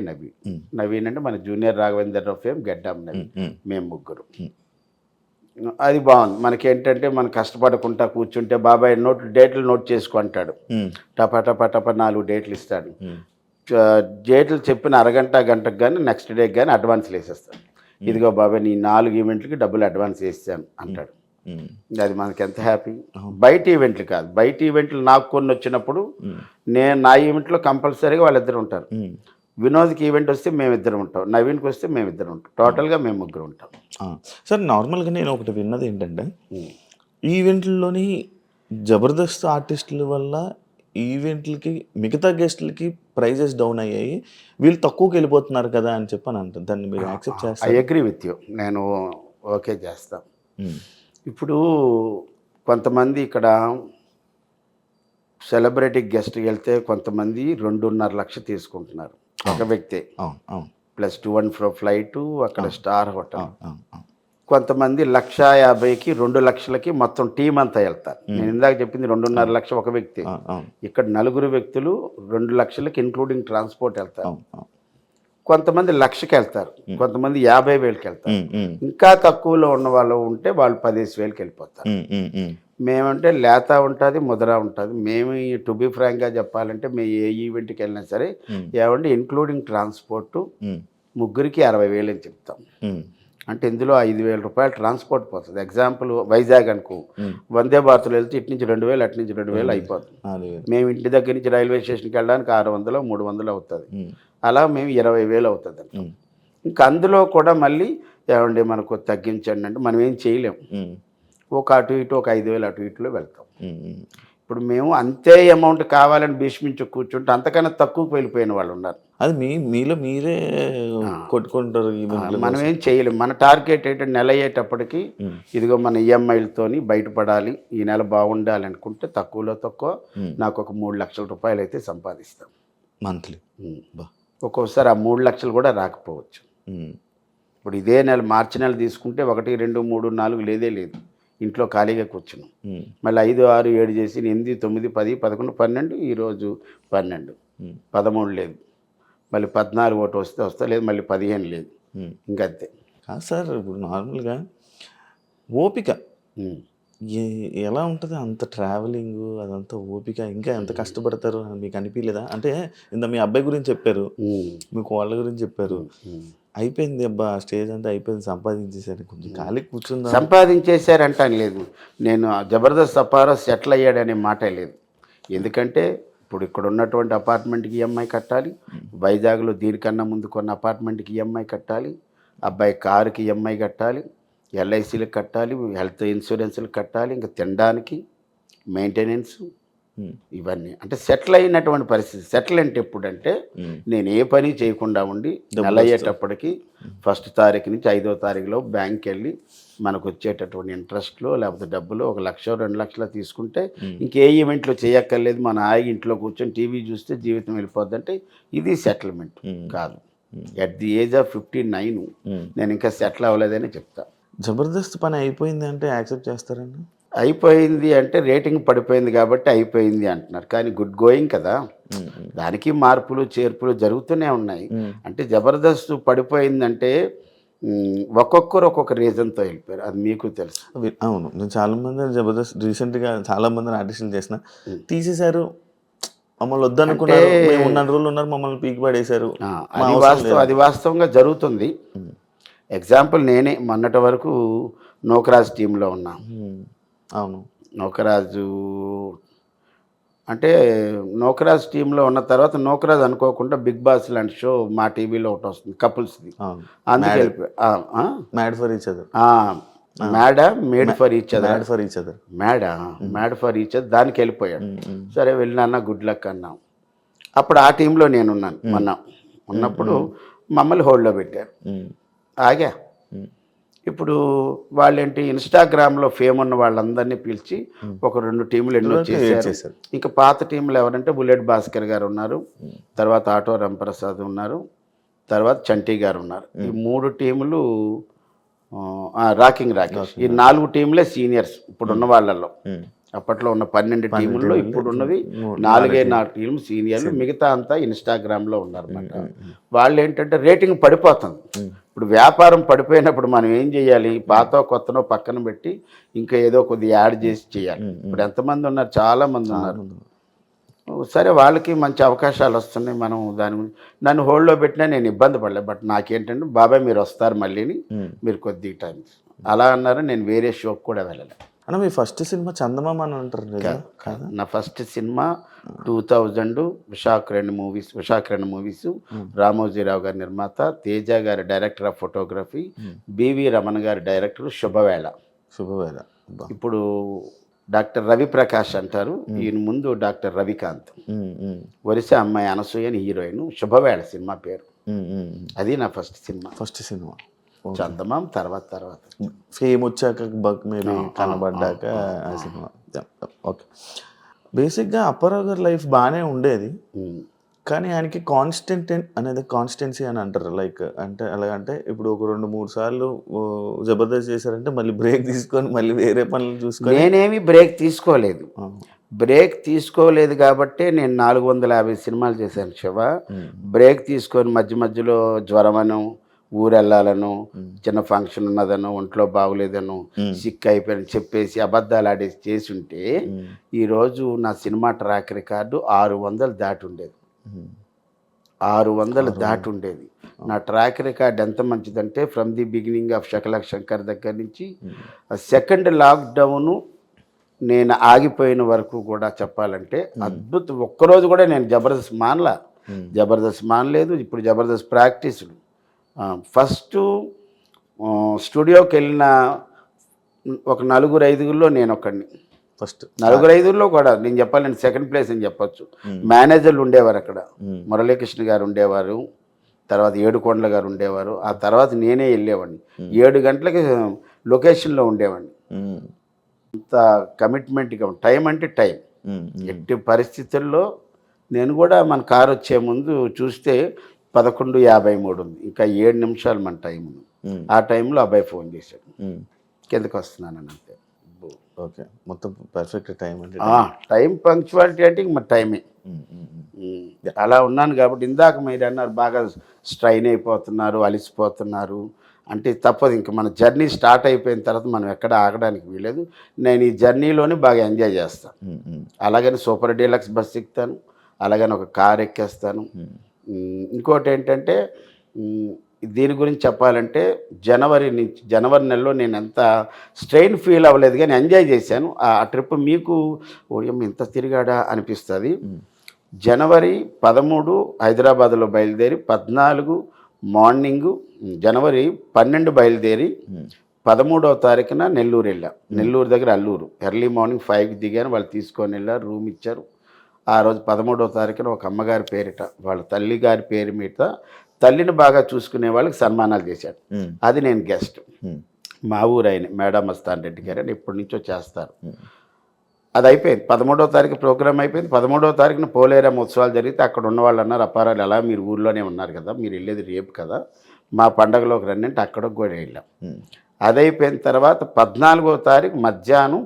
నవీన్ అంటే మన జూనియర్ రాఘవేంద్రరావు ఫేమ్ గడ్డం నవీన్, మేము ముగ్గురు. అది బాగుంది. మనకేంటంటే మనం కష్టపడకుండా కూర్చుంటే బాబాయ్ డేట్లు నోట్ చేసుకుంటాడు, టపా 4 డేట్లు ఇస్తాడు. డేట్లు చెప్పిన గంటకు కానీ నెక్స్ట్ డేకి కానీ అడ్వాన్స్లు వేసేస్తాడు. ఇదిగో బాబాయ్ నీ 4 ఈవెంట్లకి డబ్బులు అడ్వాన్స్ వేసాను అంటాడు. అది మనకి ఎంత హ్యాపీ. బయట ఈవెంట్లు కాదు, బయట ఈవెంట్లు నాకు కొన్ని వచ్చినప్పుడు నా ఈవెంట్లో కంపల్సరీగా వాళ్ళిద్దరు ఉంటారు. వినోద్కి ఈవెంట్ వస్తే మేమిద్దరం ఉంటాం, నవీన్కి వస్తే మేమిద్దరం ఉంటాం, టోటల్గా మేము ముగ్గురు ఉంటాం. సార్ నార్మల్గా నేను ఒకటి విన్నది ఏంటంటే ఈవెంట్లలోని జబర్దస్త్ ఆర్టిస్టుల వల్ల ఈవెంట్లకి మిగతా గెస్ట్లకి ప్రైజెస్ డౌన్ అయ్యాయి, వీళ్ళు తక్కువకి వెళ్ళిపోతున్నారు కదా అని చెప్పని అంటారు. దాన్ని మీరు యాక్సెప్ట్ ఐ చేస్తారు? అగ్రీ విత్ యూ, నేను ఓకే చేస్తాను. ఇప్పుడు కొంతమంది ఇక్కడ సెలబ్రిటీ గెస్ట్కి వెళ్తే కొంతమంది 2.5 లక్షలు తీసుకుంటున్నారు ఒక వ్యక్తి, అవును అవును plus to and fro flight, అక్కడ స్టార్ హోటల్. అవును. కొంతమంది 1,50,000కి 2 లక్షలకి మొత్తం టీం అంతా వెళ్తారు. నేను ఇందాక చెప్పింది 2.5 లక్షలు ఒక వ్యక్తి, ఇక్కడ 4 వ్యక్తులు 2 లక్షలకి ఇంక్లూడింగ్ ట్రాన్స్పోర్ట్ వెళ్తారు. కొంతమంది 1,00,000కి వెళ్తారు, కొంతమంది 50,000కి వెళ్తారు. ఇంకా తక్కువలో ఉన్న వాళ్ళు ఉంటే వాళ్ళు 15,000కి వెళ్ళిపోతారు. మేమంటే లేత ఉంటుంది, ముదర ఉంటుంది. మేము టు బి ఫ్రాంక్గా చెప్పాలంటే మేము ఏ ఈవెంట్కి వెళ్ళినా సరే ఏమంటే ఇంక్లూడింగ్ ట్రాన్స్పోర్టు ముగ్గురికి 60,000 అని చెప్తాం. అంటే ఇందులో 5,000 రూపాయలు ట్రాన్స్పోర్ట్ పోతుంది. ఎగ్జాంపుల్ వైజాగ్ అనుకో, వందే భారత్లో వెళ్తే ఇటు నుంచి 2,000, అటు నుంచి 2,000 అయిపోతుంది. మేము ఇంటి దగ్గర నుంచి రైల్వే స్టేషన్కి వెళ్ళడానికి 600, 300 అవుతుంది. అలా మేము 20,000 అవుతుంది అంట. ఇంకా అందులో కూడా మళ్ళీ ఏమండి మనకు తగ్గించండి అంటే మనం ఏం చేయలేము. ఒక అటు ఇటు ఒక 5,000 అటు ఇటులో వెళ్తాం. ఇప్పుడు మేము అంతే అమౌంట్ కావాలని భీష్మించి కూర్చుంటే అంతకన్నా తక్కువకి వెళ్ళిపోయిన వాళ్ళు ఉన్నారు. అది మీలో మీరే కొట్టుకుంటారు. మనం ఏం చేయలేము. మన టార్గెట్ ఏంటంటే నెల అయ్యేటప్పటికి ఇదిగో మన ఈఎంఐలతోని బయటపడాలి, ఈ నెల బాగుండాలి అనుకుంటే తక్కువలో తక్కువ నాకు ఒక 3 లక్షల రూపాయలు అయితే సంపాదిస్తాం మంత్లీ. ఒక్కోసారి ఆ 3 లక్షలు కూడా రాకపోవచ్చు. ఇప్పుడు ఇదే నెల మార్చి నెల తీసుకుంటే 1, 2, 3, 4 లేదే లేదు, ఇంట్లో ఖాళీగా కూర్చున్నాం. మళ్ళీ 5, 6, 7 చేసి 8, 9, 10, 11, 12, ఈరోజు 12, 13 లేదు, మళ్ళీ 14 ఒకటి వస్తే లేదు, మళ్ళీ 15 లేదు, ఇంకంతే. కాదు సార్, ఇప్పుడు నార్మల్గా ఓపిక ఎలా ఉంటుంది? అంత ట్రావెలింగ్ అదంతా ఓపిక, ఇంకా ఎంత కష్టపడతారు అని మీకు అనిపించలేదా? అంటే ఇంత మీ అబ్బాయి గురించి చెప్పారు, మీకు వాళ్ళ గురించి చెప్పారు, అయిపోయింది అబ్బా స్టేజ్ అంతా అయిపోయింది, సంపాదించేసారు, కొంచెం ఖాళీ కూర్చుందా? సంపాదించేశారంటాను లేదు, నేను జబర్దస్త్ అపారో సెటిల్ అయ్యాడనే మాటే లేదు. ఎందుకంటే ఇప్పుడు ఇక్కడ ఉన్నటువంటి అపార్ట్మెంట్కి ఈఎంఐ కట్టాలి, వైజాగ్లో దీనికన్నా ముందు కొన్న అపార్ట్మెంట్కి ఈఎంఐ కట్టాలి, అబ్బాయి కారుకి ఈఎంఐ కట్టాలి, ఎల్ఐసీలకు కట్టాలి, హెల్త్ ఇన్సూరెన్స్లకు కట్టాలి, ఇంకా తినడానికి మెయింటెనెన్స్, ఇవన్నీ. అంటే సెటిల్ అయినటువంటి పరిస్థితి. సెటిల్ అంటే ఎప్పుడంటే నేను ఏ పని చేయకుండా ఉండి నెల అయ్యేటప్పటికి 1వ తారీఖు నుంచి 5వ తారీఖులో బ్యాంక్కి వెళ్ళి మనకు వచ్చేటటువంటి ఇంట్రెస్ట్లో లేకపోతే డబ్బులు 1 లక్ష 2 లక్షలు తీసుకుంటే ఇంకే ఈవెంట్లో చేయక్కర్లేదు, మన హాయిగా ఇంట్లో కూర్చొని టీవీ చూస్తే జీవితం వెళ్ళిపోద్ది. అంటే ఇది సెటిల్మెంట్ కాదు. ఎట్ ది ఏజ్ ఆఫ్ 59 నేను ఇంకా సెటిల్ అవ్వలేదని చెప్తా. జబర్దస్త్ పని అయిపోయింది అంటే యాక్సెప్ట్ చేస్తారండి? అయిపోయింది అంటే రేటింగ్ పడిపోయింది కాబట్టి అయిపోయింది అంటున్నారు, కానీ గుడ్ గోయింగ్ కదా, దానికి మార్పులు చేర్పులు జరుగుతూనే ఉన్నాయి. అంటే జబర్దస్త్ పడిపోయిందంటే ఒక్కొక్కరు ఒక్కొక్క రీజన్తో వెళ్ళిపోయారు, అది మీకు తెలుసు. అవును, నేను చాలామంది జబర్దస్త్ రీసెంట్గా చాలామంది ఆడిషన్లు చేసిన తీసేశారు, మమ్మల్ని వద్దనుకున్నారు, మేము ఉన్న రోజులు ఉన్నారు, మమ్మల్ని పీకి పడేశారు. అది వాస్తవంగా జరుగుతుంది. ఎగ్జాంపుల్ నేనే మొన్నటి వరకు నోకరాజ్ టీంలో ఉన్నా. అవును, నోకరాజు అంటే నోకరాజ్ టీంలో ఉన్న తర్వాత నోకరాజ్ అనుకోకుండా బిగ్ బాస్ లాంటి షో మా టీవీలో ఒకటి వస్తుంది కపుల్స్ది, అందుకే వెళ్ళిపోయా. Mad for each other, made for each other, mad for each other, దానికి వెళ్ళిపోయాడు. సరే వెళ్ళినా గుడ్ లక్ అన్నాం. అప్పుడు ఆ టీంలో నేనున్నాను. ఉన్నప్పుడు మమ్మల్ని హోల్డ్లో పెట్టారు, ఆగా. ఇప్పుడు వాళ్ళేంటి ఇన్స్టాగ్రామ్లో ఫేమ్ ఉన్న వాళ్ళందరినీ పిలిచి ఒక 2 టీములు ఎన్నో చేశారు. ఇంకా పాత టీంలు ఎవరంటే బుల్లెట్ భాస్కర్ గారు ఉన్నారు, తర్వాత ఆటో రాంప్రసాద్ ఉన్నారు, తర్వాత చంటి గారు ఉన్నారు. ఈ 3 టీములు రాకింగ్ రాకేష్, ఈ 4 టీంలే సీనియర్స్ ఇప్పుడున్న వాళ్ళల్లో. అప్పట్లో ఉన్న 12 టీముల్లో ఇప్పుడు ఉన్నవి 4 టీములు సీనియర్లు, మిగతా అంతా ఇన్స్టాగ్రామ్లో ఉన్నారన్నమాట. వాళ్ళు ఏంటంటే రేటింగ్ పడిపోతుంది. ఇప్పుడు వ్యాపారం పడిపోయినప్పుడు మనం ఏం చేయాలి? పాత కొత్తనో పక్కన పెట్టి ఇంకా ఏదో కొద్దిగా యాడ్ చేసి చేయాలి. ఇప్పుడు ఎంతమంది ఉన్నారు? చాలామంది ఉన్నారు. సరే, వాళ్ళకి మంచి అవకాశాలు వస్తున్నాయి. మనం దాని గురించి నన్ను హోల్డ్లో పెట్టినా నేను ఇబ్బంది పడలేదు. బట్ నాకేంటంటే బాబాయ్ మీరు వస్తారు మళ్ళీని, మీరు కొద్దిగా టైం అలా అన్నారు. నేను వేరే షోకి కూడా వెళ్ళలేదు. అన్న మీ ఫస్ట్ సినిమా చందమామ అని అంటారు కదా? నా first cinema 2000 Visakha movies, Ramojirao గారి నిర్మాత, తేజ గారి director of photography, B V Ramana గారి డైరెక్టర్, శుభవేళ. శుభవేళ. ఇప్పుడు డాక్టర్ రవి ప్రకాష్ అంటారు, ఈయన ముందు డాక్టర్ రవికాంత్. ఒరిస్సా అమ్మాయి అనసూయ అని హీరోయిన్. శుభవేళ సినిమా పేరు. అది నా ఫస్ట్ సినిమా. ఫస్ట్ సినిమా చందమామ తర్వాత ఫేమ్ వచ్చాక మేబీ కనబడ్డాక ఆ సినిమా. ఓకే. బేసిక్గా అప్పారావు గారి లైఫ్ బాగానే ఉండేది, కానీ ఆయనకి కాన్స్టెన్సీ అని అంటారు. లైక్ అంటే ఎలాగంటే ఇప్పుడు ఒక 2-3 సార్లు జబర్దస్త్ చేశారంటే మళ్ళీ బ్రేక్ తీసుకొని మళ్ళీ వేరే పనులు చూసుకొని. నేనేమి బ్రేక్ తీసుకోలేదు కాబట్టే నేను 450 సినిమాలు చేశాను శివ. బ్రేక్ తీసుకొని మధ్య మధ్యలో జ్వరమను, ఊరెళ్ళాలను, చిన్న ఫంక్షన్ ఉన్నదను, ఒంట్లో బాగులేదను, సిక్ అయిపోయాను చెప్పేసి అబద్ధాలు ఆడేసి చేసి ఉంటే ఈరోజు నా సినిమా ట్రాక్ రికార్డు 600 దాటి ఉండేది. 600 దాటి ఉండేది. నా ట్రాక్ రికార్డ్ ఎంత మంచిదంటే from the beginning of Shakalaka Shankar దగ్గర నుంచి సెకండ్ లాక్డౌను నేను ఆగిపోయిన వరకు కూడా చెప్పాలంటే అద్భుతం. ఒక్కరోజు కూడా నేను జబర్దస్త్ మానలేదు. ఇప్పుడు జబర్దస్త్ ప్రాక్టీసులు. ఫస్ట్ స్టూడియోకి వెళ్ళిన ఒక 4-5లో నేను ఒకడిని. ఫస్ట్ 4-5లో కూడా నేను చెప్పాలి, నేను సెకండ్ ప్లేస్ అని చెప్పొచ్చు. మేనేజర్లు ఉండేవారు అక్కడ. మురళీకృష్ణ గారు ఉండేవారు, తర్వాత ఏడుకొండల గారు ఉండేవారు. ఆ తర్వాత నేనే వెళ్ళేవాడిని. 7 గంటలకి లొకేషన్లో ఉండేవాడిని. అంత కమిట్మెంట్గా టైం అంటే టైం. ఎట్టి పరిస్థితుల్లో నేను కూడా మన కారు వచ్చే ముందు చూస్తే 11:53 ఉంది. ఇంకా 7 నిమిషాలు మన టైం ఉంది. ఆ టైంలో అబ్బాయి ఫోన్ చేశాడు, కిందకి వస్తున్నానని. అంతే. ఓకే. మొత్తం పర్ఫెక్ట్ టైం అంటే టైం పంక్చువాలిటీ అంటే ఇంక టైమే. అలా ఉన్నాను కాబట్టి ఇందాక మీరు అన్నారు బాగా స్ట్రైన్ అయిపోతున్నారు, అలిసిపోతున్నారు అంటే తప్పదు. ఇంక మన జర్నీ స్టార్ట్ అయిపోయిన తర్వాత మనం ఎక్కడ ఆగడానికి వీలేదు. నేను ఈ జర్నీలోనే బాగా ఎంజాయ్ చేస్తాను. అలాగని సూపర్ డీలక్స్ బస్ ఎక్కుతాను, అలాగని ఒక కార్ ఎక్కేస్తాను. ఇంకోటి ఏంటంటే దీని గురించి చెప్పాలంటే జనవరి నెలలో నేను ఎంత స్ట్రెయిన్ ఫీల్ అవ్వలేదు, కానీ ఎంజాయ్ చేశాను. ఆ ట్రిప్ మీకు ఇంత తిరిగాడా అనిపిస్తుంది. జనవరి 13 హైదరాబాద్లో బయలుదేరి 14 మార్నింగు, జనవరి 12 బయలుదేరి 13వ తారీఖున నెల్లూరు వెళ్ళా. నెల్లూరు దగ్గర అల్లూరు ఎర్లీ మార్నింగ్ 5కి దిగాను. వాళ్ళు తీసుకొని వెళ్ళారు, రూమ్ ఇచ్చారు. ఆ రోజు 13వ తారీఖున ఒక అమ్మగారి పేరిట, వాళ్ళ తల్లి గారి పేరు మీద తల్లిని బాగా చూసుకునే వాళ్ళకి సన్మానాలు చేశాడు. అది నేను గెస్ట్. మా ఊరు ఆయన మేడా మస్తాన్ రెడ్డి గారు అని ఎప్పటి నుంచో చేస్తారు. అది అయిపోయింది. 13వ తారీఖు ప్రోగ్రామ్ అయిపోయింది. 13వ తారీఖున పోలేరం ఉత్సవాలు జరిగితే అక్కడ ఉన్న వాళ్ళు అన్నారు, అప్పారాలు ఎలా మీరు ఊర్లోనే ఉన్నారు కదా, మీరు వెళ్ళేది రేపు కదా, మా పండగలోకి రండి అంటే అక్కడికి కూడా వెళ్ళాం. అది అయిపోయిన తర్వాత 14వ తారీఖు మధ్యాహ్నం,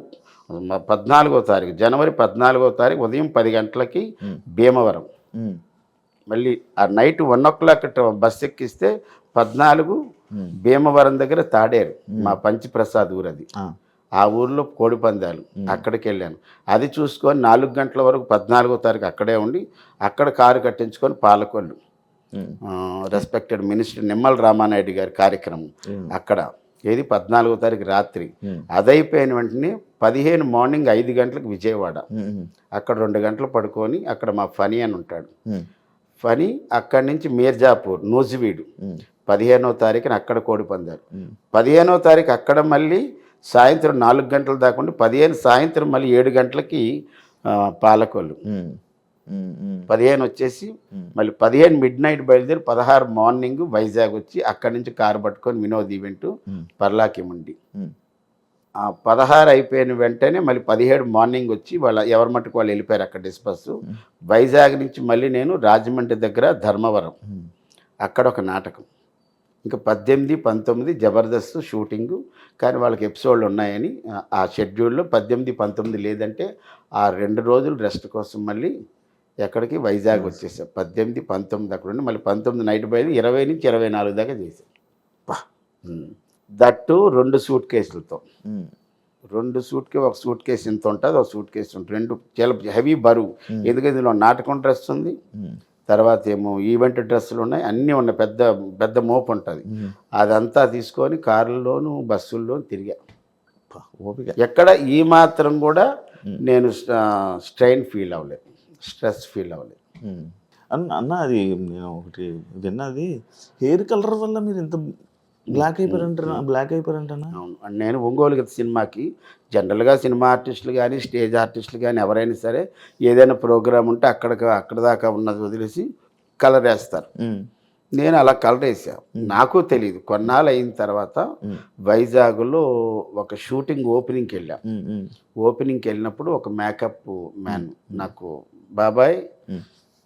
14వ తారీఖు జనవరి 14వ తారీఖు ఉదయం 10 గంటలకి భీమవరం. మళ్ళీ ఆ నైట్ 1 o'clock బస్ ఎక్కిస్తే 14 భీమవరం దగ్గర తాడేరు, మా పంచిప్రసాద్ ఊరు అది. ఆ ఊర్లో కోడి పందాలు, అక్కడికి వెళ్ళాను. అది చూసుకొని 4 గంటల వరకు 14వ తారీఖు అక్కడే ఉండి అక్కడ కారు కట్టించుకొని పాలకొల్లు రెస్పెక్టెడ్ మినిస్టర్ నిమ్మల రామానాయుడు గారి కార్యక్రమం అక్కడ. ఏది 14వ తారీఖు రాత్రి. అదైపోయిన వెంటనే 15 మార్నింగ్ 5 గంటలకు విజయవాడ. అక్కడ 2 గంటలు పడుకొని అక్కడ మా ఫనీ అని ఉంటాడు. ఫనీ అక్కడి నుంచి మీర్జాపూర్ నూజివీడు 15వ తారీఖున అక్కడ కోడి పందారు. 15వ తారీఖు అక్కడ మళ్ళీ సాయంత్రం 4 గంటల దాకా ఉండి 15 సాయంత్రం మళ్ళీ 7 గంటలకి పాలకొల్లు. 15 వచ్చేసి మళ్ళీ 15 midnight బయలుదేరి 16 మార్నింగ్ వైజాగ్ వచ్చి అక్కడి నుంచి కారు పట్టుకొని వినోద్ ఈవెంట్ పర్లాకిముండి. 16 అయిపోయిన వెంటనే మళ్ళీ 17 మార్నింగ్ వచ్చి వాళ్ళ ఎవరి మట్టుకు వాళ్ళు వెళ్ళిపోయారు అక్కడ డిస్పస్. వైజాగ్ నుంచి మళ్ళీ నేను రాజమండ్రి దగ్గర ధర్మవరం అక్కడ ఒక నాటకం. ఇంకా 18, 19 జబర్దస్త్ షూటింగు, కానీ వాళ్ళకి ఎపిసోడ్లు ఉన్నాయని ఆ షెడ్యూల్లో 18, 19 లేదంటే ఆ 2 రోజులు రెస్ట్ కోసం మళ్ళీ ఎక్కడికి వైజాగ్ వచ్చేసాం. 18, 19 అక్కడ ఉండి మళ్ళీ 19 నైట్ బయలుదేరి 20 నుంచి 24 దాకా చేసాం. దట్టు 2 సూట్ కేసులతో. 2 ఒక సూట్ కేసు ఇంత ఉంటుంది, ఒక సూట్ కేసు ఉంటుంది. 2 చాలా హెవీ బరువు. ఎందుకంటే ఇందులో నాటకం డ్రెస్ ఉంది, తర్వాత ఏమో ఈవెంట్ డ్రెస్సులు ఉన్నాయి, అన్నీ ఉన్నాయి. పెద్ద పెద్ద మోపు ఉంటుంది. అదంతా తీసుకొని కార్లలోను బస్సుల్లోనూ తిరిగా. ఎక్కడ ఈ మాత్రం కూడా నేను స్ట్రెయిన్ ఫీల్ అవ్వలేదు, స్ట్రెస్ ఫీల్ అవ్వలేదు. అన్న అది నేను ఒకటి విన్నది, హెయిర్ కలర్ వల్ల మీరు ఇంత బ్లాక్ అయిపోయారంటారా? బ్లాక్ అయిపోయారంటనా? అవును. నేను ఒంగోలు గీత సినిమాకి జనరల్గా సినిమా ఆర్టిస్టులు కానీ స్టేజ్ ఆర్టిస్టులు కానీ ఎవరైనా సరే ఏదైనా ప్రోగ్రామ్ ఉంటే అక్కడ దాకా ఉన్నది వదిలేసి కలర్ వేస్తారు. నేను అలా కలర్ వేసా. నాకు తెలియదు. కొన్నాళ్ళు అయిన తర్వాత వైజాగ్లో ఒక షూటింగ్ ఓపెనింగ్కి వెళ్ళా. ఓపెనింగ్కి వెళ్ళినప్పుడు ఒక మేకప్ మ్యాన్ నాకు, బాబాయ్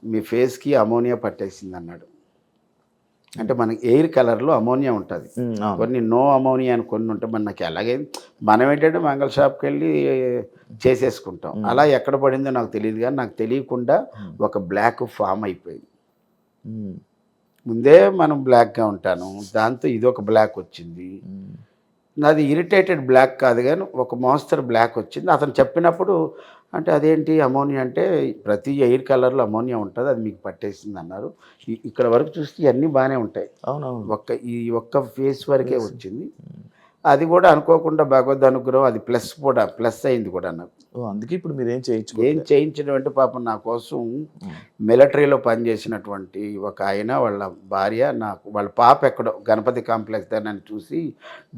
మీ ఫేస్కి అమోనియా పట్టేసింది అన్నాడు. అంటే మనకి ఎయిర్ కలర్లో అమోనియా ఉంటుంది, కొన్ని నో అమోనియా అని కొన్ని ఉంటాయి. మనకి అలాగే మనం ఏంటంటే మంగళ షాప్కి వెళ్ళి చేసేసుకుంటాం. అలా ఎక్కడ పడిందో నాకు తెలియదు, కానీ నాకు తెలియకుండా ఒక బ్లాక్ ఫామ్ అయిపోయింది. ముందే మనం బ్లాక్గా ఉంటాను, దాంతో ఇది ఒక బ్లాక్ వచ్చింది. నాది ఇరిటేటెడ్ బ్లాక్ కాదు కానీ ఒక మోస్తరు బ్లాక్ వచ్చింది. అతను చెప్పినప్పుడు అంటే అదేంటి అమోనియా అంటే ప్రతి ఎయిర్ కలర్లో అమోనియా ఉంటుంది, అది మీకు పట్టేసింది అన్నారు. ఇక్కడ వరకు చూస్తే ఇవన్నీ బాగానే ఉంటాయి. అవునవును. ఈ ఒక్క ఫేస్ వరకే వచ్చింది. అది కూడా అనుకోకుండా భగవద్ అనుగ్రహం, అది ప్లస్ అయింది కూడా నాకు. అందుకే ఇప్పుడు మీరు ఏం చేయించడం అంటే పాపం నా కోసం మిలిటరీలో పనిచేసినటువంటి ఒక ఆయన వాళ్ళ భార్య, నాకు వాళ్ళ పాప ఎక్కడో గణపతి కాంప్లెక్స్ దగ్గర నన్ను చూసి,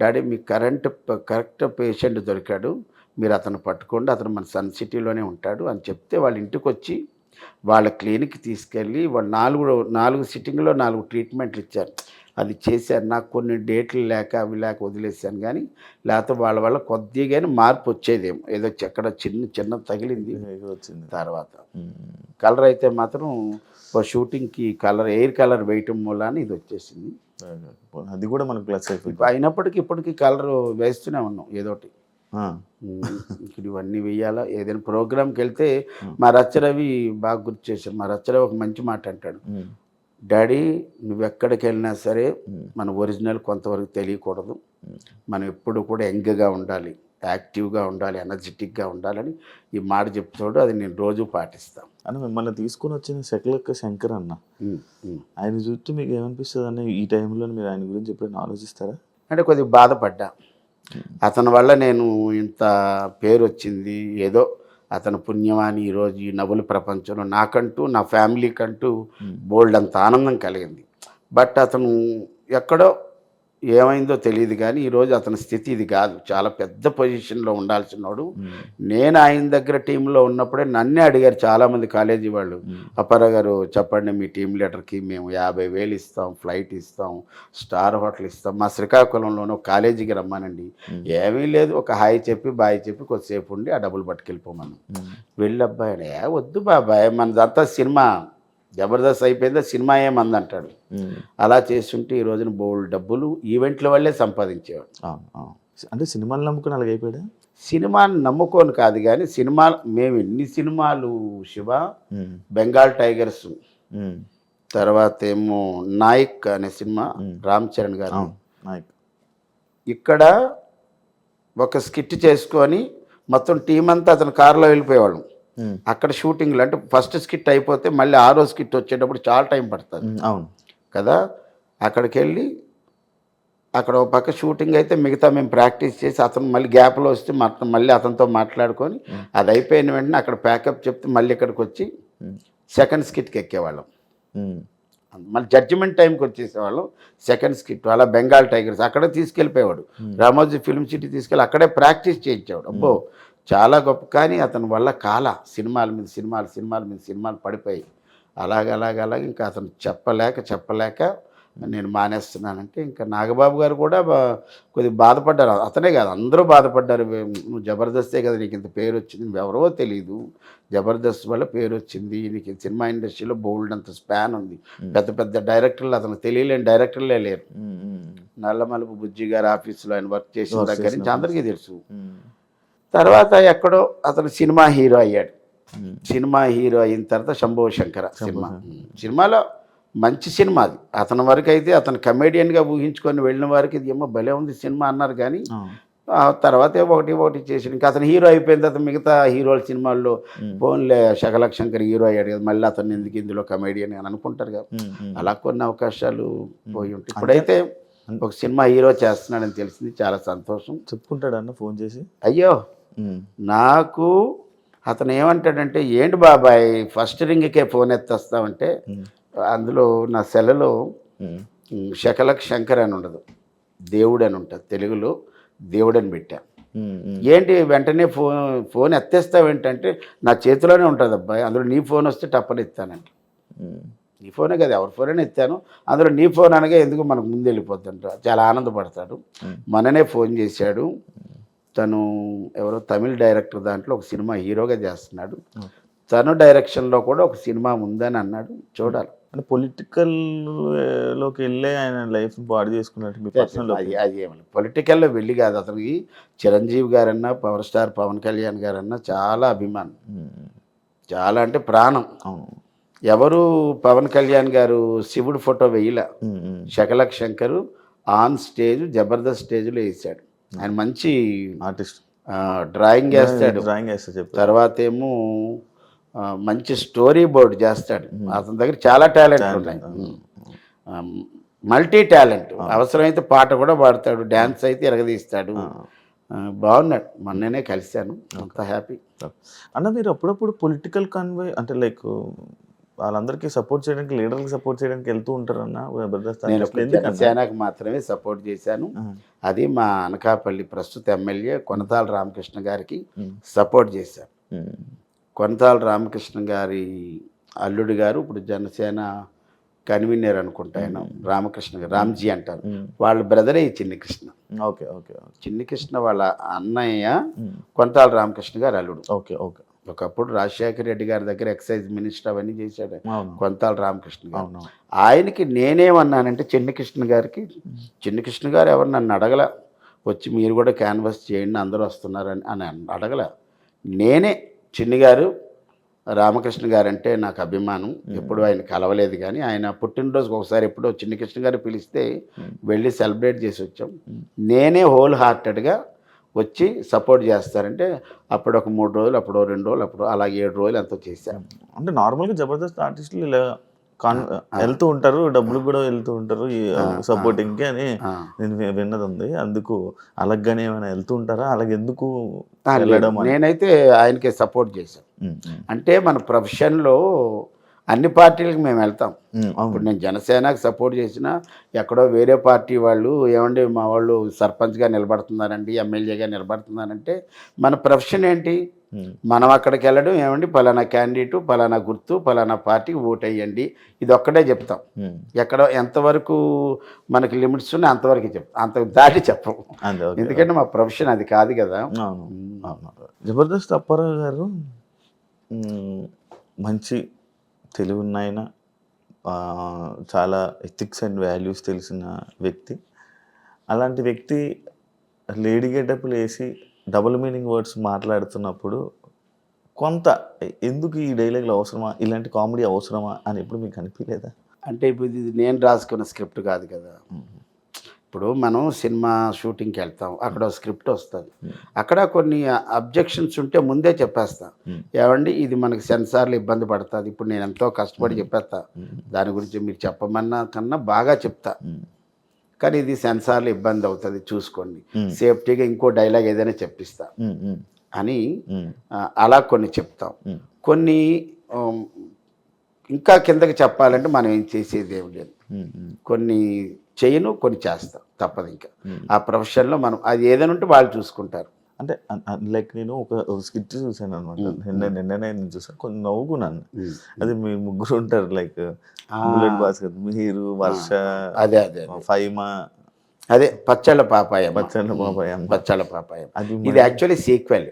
డాడీ మీకు కరెక్ట్ పేషెంట్ దొరికాడు, మీరు అతను పట్టుకోండి, అతను మన సన్ సిటీలోనే ఉంటాడు అని చెప్తే వాళ్ళ ఇంటికి వచ్చి వాళ్ళ క్లినిక్కి తీసుకెళ్ళి వాళ్ళు 4 సిట్టింగ్లో 4 ట్రీట్మెంట్లు ఇచ్చారు. అది చేశారు. నాకు కొన్ని డేట్లు లేక అవి లేక వదిలేసాను, కానీ లేకపోతే వాళ్ళ వల్ల కొద్దిగానే మార్పు వచ్చేదేమో. ఏదో ఎక్కడ చిన్న తగిలింది వచ్చింది తర్వాత. కలర్ అయితే మాత్రం షూటింగ్కి ఎయిర్ కలర్ వేయటం మూలాన ఇది వచ్చేసింది. అది కూడా మనకు ప్లస్ అయిపోయింది. అయినప్పటికీ ఇప్పటికీ కలర్ వేస్తూనే ఉన్నాం ఏదోటి. ఇక్కడ ఇవన్నీ వెయ్యాలా. ఏదైనా ప్రోగ్రామ్కి వెళ్తే మా రచ్చరవి బాగా గుర్తు చేశారు. మా రచ్చరవి ఒక మంచి మాట అంటాడు, డాడీ నువ్వు ఎక్కడికి వెళ్ళినా సరే మన ఒరిజినల్ కొంతవరకు తెలియకూడదు, మనం ఎప్పుడు కూడా యంగ్గా ఉండాలి, యాక్టివ్గా ఉండాలి, ఎనర్జెటిక్గా ఉండాలని ఈ మాట చెప్తాడు. అది నేను రోజు పాటిస్తాను. అని మిమ్మల్ని తీసుకుని వచ్చిన శకలక్క శంకర్ అన్న, ఆయన చూస్తే మీకు ఏమనిపిస్తుంది అన్న? ఈ టైంలో మీరు ఆయన గురించి ఎప్పుడైనా ఆలోచిస్తారా? అంటే కొద్దిగా బాధపడ్డా. అతని వల్ల నేను ఇంత పేరు వచ్చింది, ఏదో అతని పుణ్యమాని ఈరోజు ఈ నవ్వుల ప్రపంచంలో నాకంటూ నా ఫ్యామిలీకంటూ బోల్డ్ అంత ఆనందం కలిగింది. బట్ అతను ఎక్కడో ఏమైందో తెలియదు, కానీ ఈరోజు అతని స్థితి ఇది కాదు. చాలా పెద్ద పొజిషన్లో ఉండాల్సినవాడు. నేను ఆయన దగ్గర టీంలో ఉన్నప్పుడే నన్నే అడిగారు చాలామంది కాలేజీ వాళ్ళు, అప్పారావు గారు చెప్పండి మీ టీం లీడర్కి మేము 50,000 ఇస్తాం, ఫ్లైట్ ఇస్తాం, స్టార్ హోటల్ ఇస్తాం, మా శ్రీకాకుళంలోనూ కాలేజీకి రమ్మానండి. ఏమీ లేదు, ఒక హాయ్ చెప్పి బాయ్ చెప్పి కొద్దిసేపు ఉండి ఆ డబ్బులు పట్టుకెళ్ళిపోమను. వెళ్ళబ్బాయి వద్దు బాబాయ్, మనదంతా సినిమా జబర్దస్త్ అయిపోయిందో సినిమా ఏమంది అంటాడు. అలా చేస్తుంటే ఈ రోజున బోల్డ్ డబ్బులు ఈవెంట్ల వల్లే సంపాదించేవాడు. అంటే సినిమాలు నమ్ముకుని అలాగ అయిపోయాడు. సినిమాని నమ్ముకోను కాదు, కానీ మేము ఎన్ని సినిమాలు శివ, బెంగాల్ టైగర్స్, తర్వాత ఏమో నాయక్ అనే సినిమా రామ్ చరణ్ గారు, ఇక్కడ ఒక స్కిట్ చేసుకొని మొత్తం టీం అంతా అతను కారులో వెళ్ళిపోయేవాళ్ళం. అక్కడ షూటింగ్లు అంటే ఫస్ట్ స్కిట్ అయిపోతే మళ్ళీ 6వ స్కిట్ వచ్చేటప్పుడు చాలా టైం పడుతుంది. అవును కదా. అక్కడికి వెళ్ళి అక్కడ ఒక పక్క షూటింగ్ అయితే మిగతా మేము ప్రాక్టీస్ చేసి అతను మళ్ళీ గ్యాప్లో వస్తే మళ్ళీ అతనితో మాట్లాడుకొని అది అయిపోయిన వెంటనే అక్కడ ప్యాకప్ చెప్తే మళ్ళీ ఇక్కడికి వచ్చి సెకండ్ స్కిట్కి ఎక్కేవాళ్ళం. మళ్ళీ జడ్జిమెంట్ టైంకి వచ్చేసేవాళ్ళం. సెకండ్ స్కిట్ అలా బెంగాల్ టైగర్స్ అక్కడే తీసుకెళ్ళిపోయేవాడు. రామోజీ ఫిల్మ్ సిటీ తీసుకెళ్ళి అక్కడే ప్రాక్టీస్ చేయించేవాడు. అబ్బో చాలా గొప్ప. కానీ అతని వల్ల సినిమాల మీద సినిమాలు పడిపోయి అలాగ ఇంకా అతను చెప్పలేక నేను మానేస్తున్నానంటే, ఇంకా నాగబాబు గారు కూడా కొద్దిగా బాధపడ్డారు. అతనే కాదు అందరూ బాధపడ్డారు. నువ్వు జబర్దస్తే కదా నీకు ఇంత పేరు వచ్చింది, నువ్వెవరో తెలియదు, జబర్దస్త్ వల్ల పేరు వచ్చింది, నీకు సినిమా ఇండస్ట్రీలో బోల్డ్ అంత స్పాన్ ఉంది, పెద్ద డైరెక్టర్లు అతను తెలియలేని డైరెక్టర్లే లేరు. నల్లమలుపు బుజ్జి గారి ఆఫీసులో ఆయన వర్క్ చేసిన దగ్గర నుంచి అందరికీ తెలుసు. తర్వాత ఎక్కడో అతను సినిమా హీరో అయ్యాడు. సినిమా హీరో అయిన తర్వాత శంభో శంకర సినిమాలో మంచి సినిమా అది. అతని వరకు అయితే అతను కమెడియన్గా ఊహించుకొని వెళ్ళిన వారికి ఇది ఏమో భలే ఉంది సినిమా అన్నారు, కానీ తర్వాత ఒకటి చేసి ఇంకా అతను హీరో అయిపోయిన తర్వాత మిగతా హీరోల సినిమాల్లో ఫోన్లే శకలక్ శంకర్ హీరో అయ్యాడు కదా, మళ్ళీ అతను ఎందుకు ఇందులో కమెడియన్ అని అనుకుంటారు కదా. అలా కొన్ని అవకాశాలు పోయి ఉంటాయి. ఇప్పుడైతే ఒక సినిమా హీరో చేస్తున్నాడని తెలిసింది, చాలా సంతోషం. చెప్పుకుంటాడు అన్న ఫోన్ చేసి. అయ్యో నాకు అతను ఏమంటాడంటే, ఏంటి బాబాయ్ ఫస్ట్ రింగ్కే ఫోన్ ఎత్తేస్తామంటే అందులో నా సెలలో శకలక్ శంకర్ అని ఉండదు, దేవుడు అని ఉంటుంది తెలుగులో, దేవుడని పెట్టా. ఏంటి వెంటనే ఫోన్ ఎత్తేస్తావేంటంటే నా చేతిలోనే ఉంటుంది అబ్బాయి, అందులో నీ ఫోన్ వస్తే టప్పని ఎత్తానంట. నీ ఫోనే కదా, ఎవరి ఫోన్ ఎత్తాను, అందులో నీ ఫోన్ అనగా ఎందుకు మనకు ముందు వెళ్ళిపోతుంట. చాలా ఆనందపడతాడు. మననే ఫోన్ చేశాడు. తను ఎవరో తమిళ డైరెక్టర్, దాంట్లో ఒక సినిమా హీరోగా చేస్తున్నాడు. తను డైరెక్షన్లో కూడా ఒక సినిమా ఉందని అన్నాడు. చూడాలి. అంటే పొలిటికల్ లోకి వెళ్ళే ఆయన లైఫ్ పాడు చేసుకున్నట్టు మీ పర్సనల్ అది ఏమన్నా పొలిటికల్లో వెళ్ళి కాదు. అతనికి చిరంజీవి గారన్నా, పవర్ స్టార్ పవన్ కళ్యాణ్ గారన్నా చాలా అభిమానం, చాలా అంటే ప్రాణం. ఎవరు పవన్ కళ్యాణ్ గారు శివుడు ఫోటో వేయలే, శకలక్ శంకరు ఆన్ స్టేజ్ జబర్దస్త్ స్టేజ్లో వేసాడు. ఆయన మంచి ఆర్టిస్ట్, డ్రాయింగ్ వేస్తాడు. తర్వాత ఏమో మంచి స్టోరీ బోర్డ్ చేస్తాడు. అతని దగ్గర చాలా టాలెంట్ ఉన్నాయి, మల్టీ టాలెంట్. అవసరమైతే పాట కూడా పాడతాడు, డ్యాన్స్ అయితే ఎరగదీస్తాడు. బాగున్నాడు. మొన్ననే కలిశాను, అంత హ్యాపీ. అన్న మీరు అప్పుడప్పుడు పొలిటికల్ కన్వే అంటే లైక్ వాళ్ళందరికీ సపోర్ట్ చేయడానికి, లీడర్కి సపోర్ట్ చేయడానికి వెళ్తూ ఉంటారన్న? నేను జనసేనకు మాత్రమే సపోర్ట్ చేశాను. అది మా అనకాపల్లి ప్రస్తుత ఎమ్మెల్యే కొనతాల రామకృష్ణ గారికి సపోర్ట్ చేశాను. కొనతాల రామకృష్ణ గారి అల్లుడు గారు ఇప్పుడు జనసేన కన్వీనర్ అనుకుంటా, ఆయన రామకృష్ణ గారు, రామ్జీ అంటారు. వాళ్ళ బ్రదరే ఈ చిన్ని కృష్ణ. Okay okay. చిన్ని కృష్ణ వాళ్ళ అన్నయ్య కొనతాల రామకృష్ణ గారు అల్లుడు. Okay okay. ఒకప్పుడు రాజశేఖర రెడ్డి గారి దగ్గర ఎక్సైజ్ మినిస్టర్ అవన్నీ చేశాడు కొనతాల రామకృష్ణ గారు. ఆయనకి నేనేమన్నానంటే చిన్ని కృష్ణ గారికి, చిన్ని కృష్ణ గారు ఎవరు నన్ను అడగల, వచ్చి మీరు కూడా క్యాన్వాస్ చేయండి అందరూ వస్తున్నారని అని అడగల. నేనే చిన్ని గారు రామకృష్ణ గారు అంటే నాకు అభిమానం. ఎప్పుడు ఆయన కలవలేదు, కానీ ఆయన పుట్టినరోజుకి ఒకసారి ఎప్పుడో చిన్ని కృష్ణ గారు పిలిస్తే వెళ్ళి సెలబ్రేట్ చేసి వచ్చాం. నేనే హోల్ హార్టెడ్గా వచ్చి సపోర్ట్ చేస్తారంటే అప్పుడు ఒక 3 రోజులు, అప్పుడు 2 రోజులు, అప్పుడు అలా 7 రోజులు ఎంతో చేశాను. అంటే నార్మల్గా జబర్దస్త్ ఆర్టిస్టులు ఇలా వెళ్తూ ఉంటారు, డబ్బులు కూడా వెళ్తూ ఉంటారు ఈ సపోర్టింగ్కి అని నేను విన్నది ఉంది. అందుకు అలాగనే ఏమైనా వెళ్తూ ఉంటారా? అలాగే ఎందుకు వెళ్ళడం? నేనైతే ఆయనకే సపోర్ట్ చేశాను. అంటే మన ప్రొఫెషన్లో అన్ని పార్టీలకు మేము వెళ్తాం. ఇప్పుడు నేను జనసేనకు సపోర్ట్ చేసినా ఎక్కడో వేరే పార్టీ వాళ్ళు ఏమండి మా వాళ్ళు సర్పంచ్గా నిలబడుతున్నారండి, ఎమ్మెల్యేగా నిలబడుతున్నారంటే మన ప్రొఫెషన్ ఏంటి? మనం అక్కడికి వెళ్ళడం, ఏమండి పలానా క్యాండిడేటు, పలానా గుర్తు, పలానా పార్టీకి ఓటు వేయండి, ఇది ఒక్కటే చెప్తాం. ఎక్కడ ఎంతవరకు మనకి లిమిట్స్ ఉన్నాయి అంతవరకు చెప్తాం, అంత దాటి చెప్పము. ఎందుకంటే మా ప్రొఫెషన్ అది కాదు కదా. జబర్దస్త్ అప్పారావు గారు మంచి తెలివి ఉన్నాయన, చాలా ఎథిక్స్ అండ్ వాల్యూస్ తెలిసిన వ్యక్తి. అలాంటి వ్యక్తి లేడీ గెటప్లు వేసి డబుల్ మీనింగ్ వర్డ్స్ మాట్లాడుతున్నప్పుడు కొంత ఎందుకు ఈ డైలాగులు అవసరమా, ఇలాంటి కామెడీ అవసరమా అని ఎప్పుడు మీకు అనిపించలేదా? అంటే ఇప్పుడు ఇది నేను రాసుకున్న స్క్రిప్ట్ కాదు కదా. ఇప్పుడు మనం సినిమా షూటింగ్కి వెళ్తాం, అక్కడ స్క్రిప్ట్ వస్తుంది, అక్కడ కొన్ని అబ్జెక్షన్స్ ఉంటే ముందే చెప్పేస్తా. ఏమండి ఇది మనకి సెన్సార్లు ఇబ్బంది పడుతుంది, ఇప్పుడు నేను ఎంతో కష్టపడి చెప్పేస్తా, దాని గురించి మీరు చెప్పమన్నా కన్నా బాగా చెప్తా, కానీ ఇది సెన్సార్లు ఇబ్బంది అవుతుంది చూసుకోండి, సేఫ్టీగా ఇంకో డైలాగ్ ఏదైనా చెప్పిస్తా అని అలా కొన్ని చెప్తాం. కొన్ని ఇంకా కిందకి చెప్పాలంటే మనం ఏం చేసేది ఏమి లేదు, కొన్ని చేయను, కొన్ని చేస్తాం, తప్పదు. ఇంకా ఆ ప్రొఫెషన్లో మనం అది ఏదైనా ఉంటే వాళ్ళు చూసుకుంటారు. అంటే లైక్ నేను ఒక స్కిట్ చూసాను అనమాట, నిన్ననే నేను చూసాను, కొంచెం నవ్వుకున్నాను. అది మీ ముగ్గురు ఉంటారు, లైక్ బుల్లెట్ భాస్కర్, మీరు, వర్ష, అదే అదే ఫైమా, అదే పచ్చళ్ళ పాపాయం, పచ్చళ్ళ పాపాయం. ఇది యాక్చువల్లీ సీక్వెల్.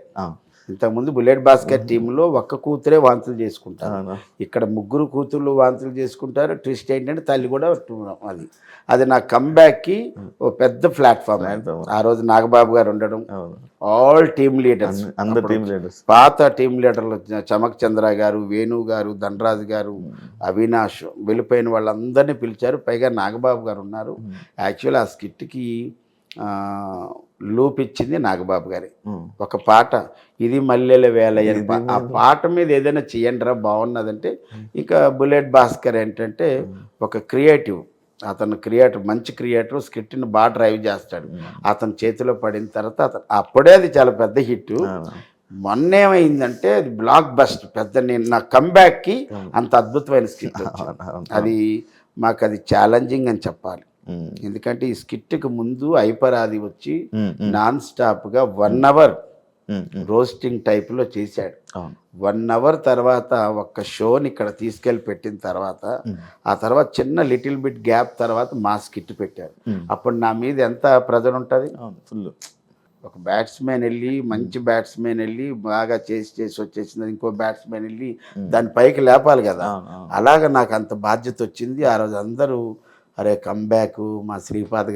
ఇంతకుముందు బుల్లెట్ భాస్కర్ టీంలో ఒక్క కూతురే వాంతులు చేసుకుంటారు, ఇక్కడ ముగ్గురు కూతుర్లు వాంతులు చేసుకుంటారు. ట్విస్ట్ ఏంటంటే తల్లి కూడా అది నా కంబ్యాక్కి ఓ పెద్ద ప్లాట్ఫామ్. ఆ రోజు నాగబాబు గారు ఉండడం, ఆల్ టీమ్ లీడర్స్, అందరు టీమ్ లీడర్స్, పాత టీమ్ లీడర్లు చమక్ చంద్ర గారు, వేణు గారు, ధనరాజు గారు, అవినాష్, వెళ్ళిపోయిన వాళ్ళందరినీ పిలిచారు. పైగా నాగబాబు గారు ఉన్నారు. యాక్చువల్ ఆ స్కిట్కి లూప్ ఇచ్చింది నాగబాబు గారి ఒక పాట, ఇది మల్లెల వేల. ఆ పాట మీద ఏదైనా చేయండిరా బాగున్నదంటే ఇంకా బుల్లెట్ భాస్కర్ ఏంటంటే ఒక క్రియేటివ్, అతను క్రియేటర్, మంచి క్రియేటర్, స్క్రిప్ట్ని బాగా డ్రైవ్ చేస్తాడు. అతని చేతిలో పడిన తర్వాత అప్పుడే అది చాలా పెద్ద హిట్. మొన్న ఏమైందంటే అది బ్లాక్ బస్ట్ పెద్ద. నేను నా కంబ్యాక్కి అంత అద్భుతమైన స్క్రిప్ట్ వచ్చింది. అది మాకు అది ఛాలెంజింగ్ అని చెప్పాలి. ఎందుకంటే ఈ స్కిట్కి ముందు ఐపరాది వచ్చి నాన్ స్టాప్గా 1 అవర్ రోస్టింగ్ టైప్లో చేశాడు. 1 అవర్ తర్వాత ఒక్క షోని ఇక్కడ తీసుకెళ్ళి పెట్టిన తర్వాత ఆ తర్వాత చిన్న లిటిల్ బిట్ గ్యాప్ తర్వాత మా స్కిట్ పెట్టారు. అప్పుడు నా మీద ఎంత ప్రెజర్ ఉంటుంది. ఫుల్ ఒక బ్యాట్స్మెన్ వెళ్ళి మంచి బ్యాట్స్మెన్ వెళ్ళి బాగా చేసి వచ్చేసింది, ఇంకో బ్యాట్స్మెన్ వెళ్ళి దాని పైకి లేపాలి కదా. అలాగ నాకు అంత బాధ్యత వచ్చింది. ఆ రోజు అందరూ అరే కంబ్యాక్ మా శ్రీపాద్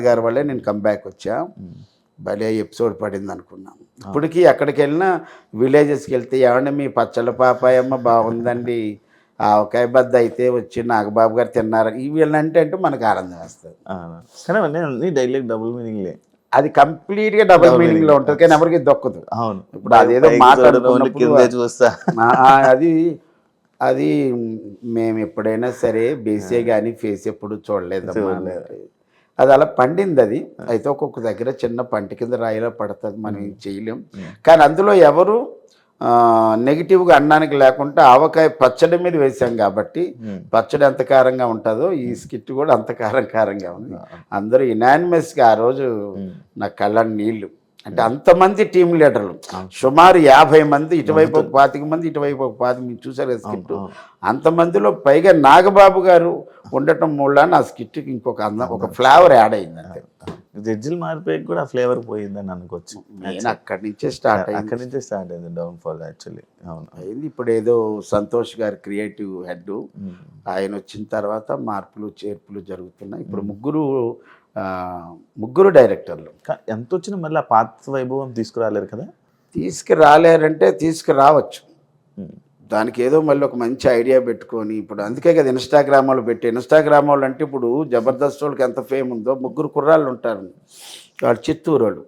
గారి వల్లే నేను కంబ్యాక్ వచ్చా, భలే ఎపిసోడ్ పడింది అనుకున్నాను. ఇప్పటికీ ఎక్కడికి వెళ్ళినా విలేజెస్కి వెళ్తే ఏమంటే మీ పచ్చళ్ళ పాపాయమ్మ బాగుందండి, ఆవకాయ బద్ద అయితే వచ్చి నాగబాబు గారు తిన్నారు, ఇవి అంటే మనకు ఆనందం వేస్తుంది. కానీ డైలాగ్ డబుల్ మీనింగ్లే, అది కంప్లీట్గా డబుల్ మీనింగ్లో ఉంటుంది కానీ ఎవరికి దొక్కదు. అవును, ఇప్పుడు అదేదో మాట్లాడుకున్నప్పుడు చూస్తా అది మేము ఎప్పుడైనా సరే బేసే కానీ ఫేస్ ఎప్పుడు చూడలేదమ్మా. అది అలా పండింది. అది అయితే ఒక్కొక్క దగ్గర చిన్న పంట కింద రాయిలో పడుతుంది, మనం ఏం చేయలేం. కానీ అందులో ఎవరు నెగిటివ్గా అనడానికి లేకుండా ఆవకాయ పచ్చడి మీద వేసాం కాబట్టి పచ్చడి ఎంత కారంగా ఉంటుందో ఈ స్కిట్ కూడా అంత కారంగా ఉంది. అందరూ యునానిమస్గా ఆ రోజు నా కళ్ళ నీళ్ళు. అంటే అంతమంది టీం లీడర్లు, సుమారు 50 మంది, ఇటువైపు ఒక 25 మంది, ఇటువైపు ఒక 25, మీరు చూసారు స్కిట్. అంతమందిలో పైగా నాగబాబు గారు ఉండటం మూలాన ఆ స్కిట్కి ఇంకొక అందం, ఒక ఫ్లేవర్ యాడ్ అయింది. అంతే, జడ్జిలు మారిపోయి కూడా ఆ ఫ్లేవర్ పోయిందని అనుకోవచ్చు. నేను అక్కడి నుంచే స్టార్ట్ అయింది డౌన్ఫాల్ యాక్చువల్లీ. అవును అయింది. ఇప్పుడు ఏదో సంతోష్ గారు క్రియేటివ్ హెడ్, ఆయన వచ్చిన తర్వాత మార్పులు చేర్పులు జరుగుతున్నాయి. ఇప్పుడు ముగ్గురు డైరెక్టర్లు. ఎంత వచ్చినా మళ్ళీ ఆ పాత వైభవం తీసుకురాలేరు కదా. తీసుకురాలేరంటే తీసుకురావచ్చు, దానికి ఏదో మళ్ళీ ఒక మంచి ఐడియా పెట్టుకొని. ఇప్పుడు అందుకే కదా ఇన్స్టాగ్రామ్ వాళ్ళు అంటే ఇప్పుడు జబర్దస్త్ వాళ్ళకి ఎంత ఫేమ్ ఉందో, ముగ్గురు కుర్రాళ్ళు ఉంటారు, వాళ్ళు చిత్తూరు వాళ్ళు,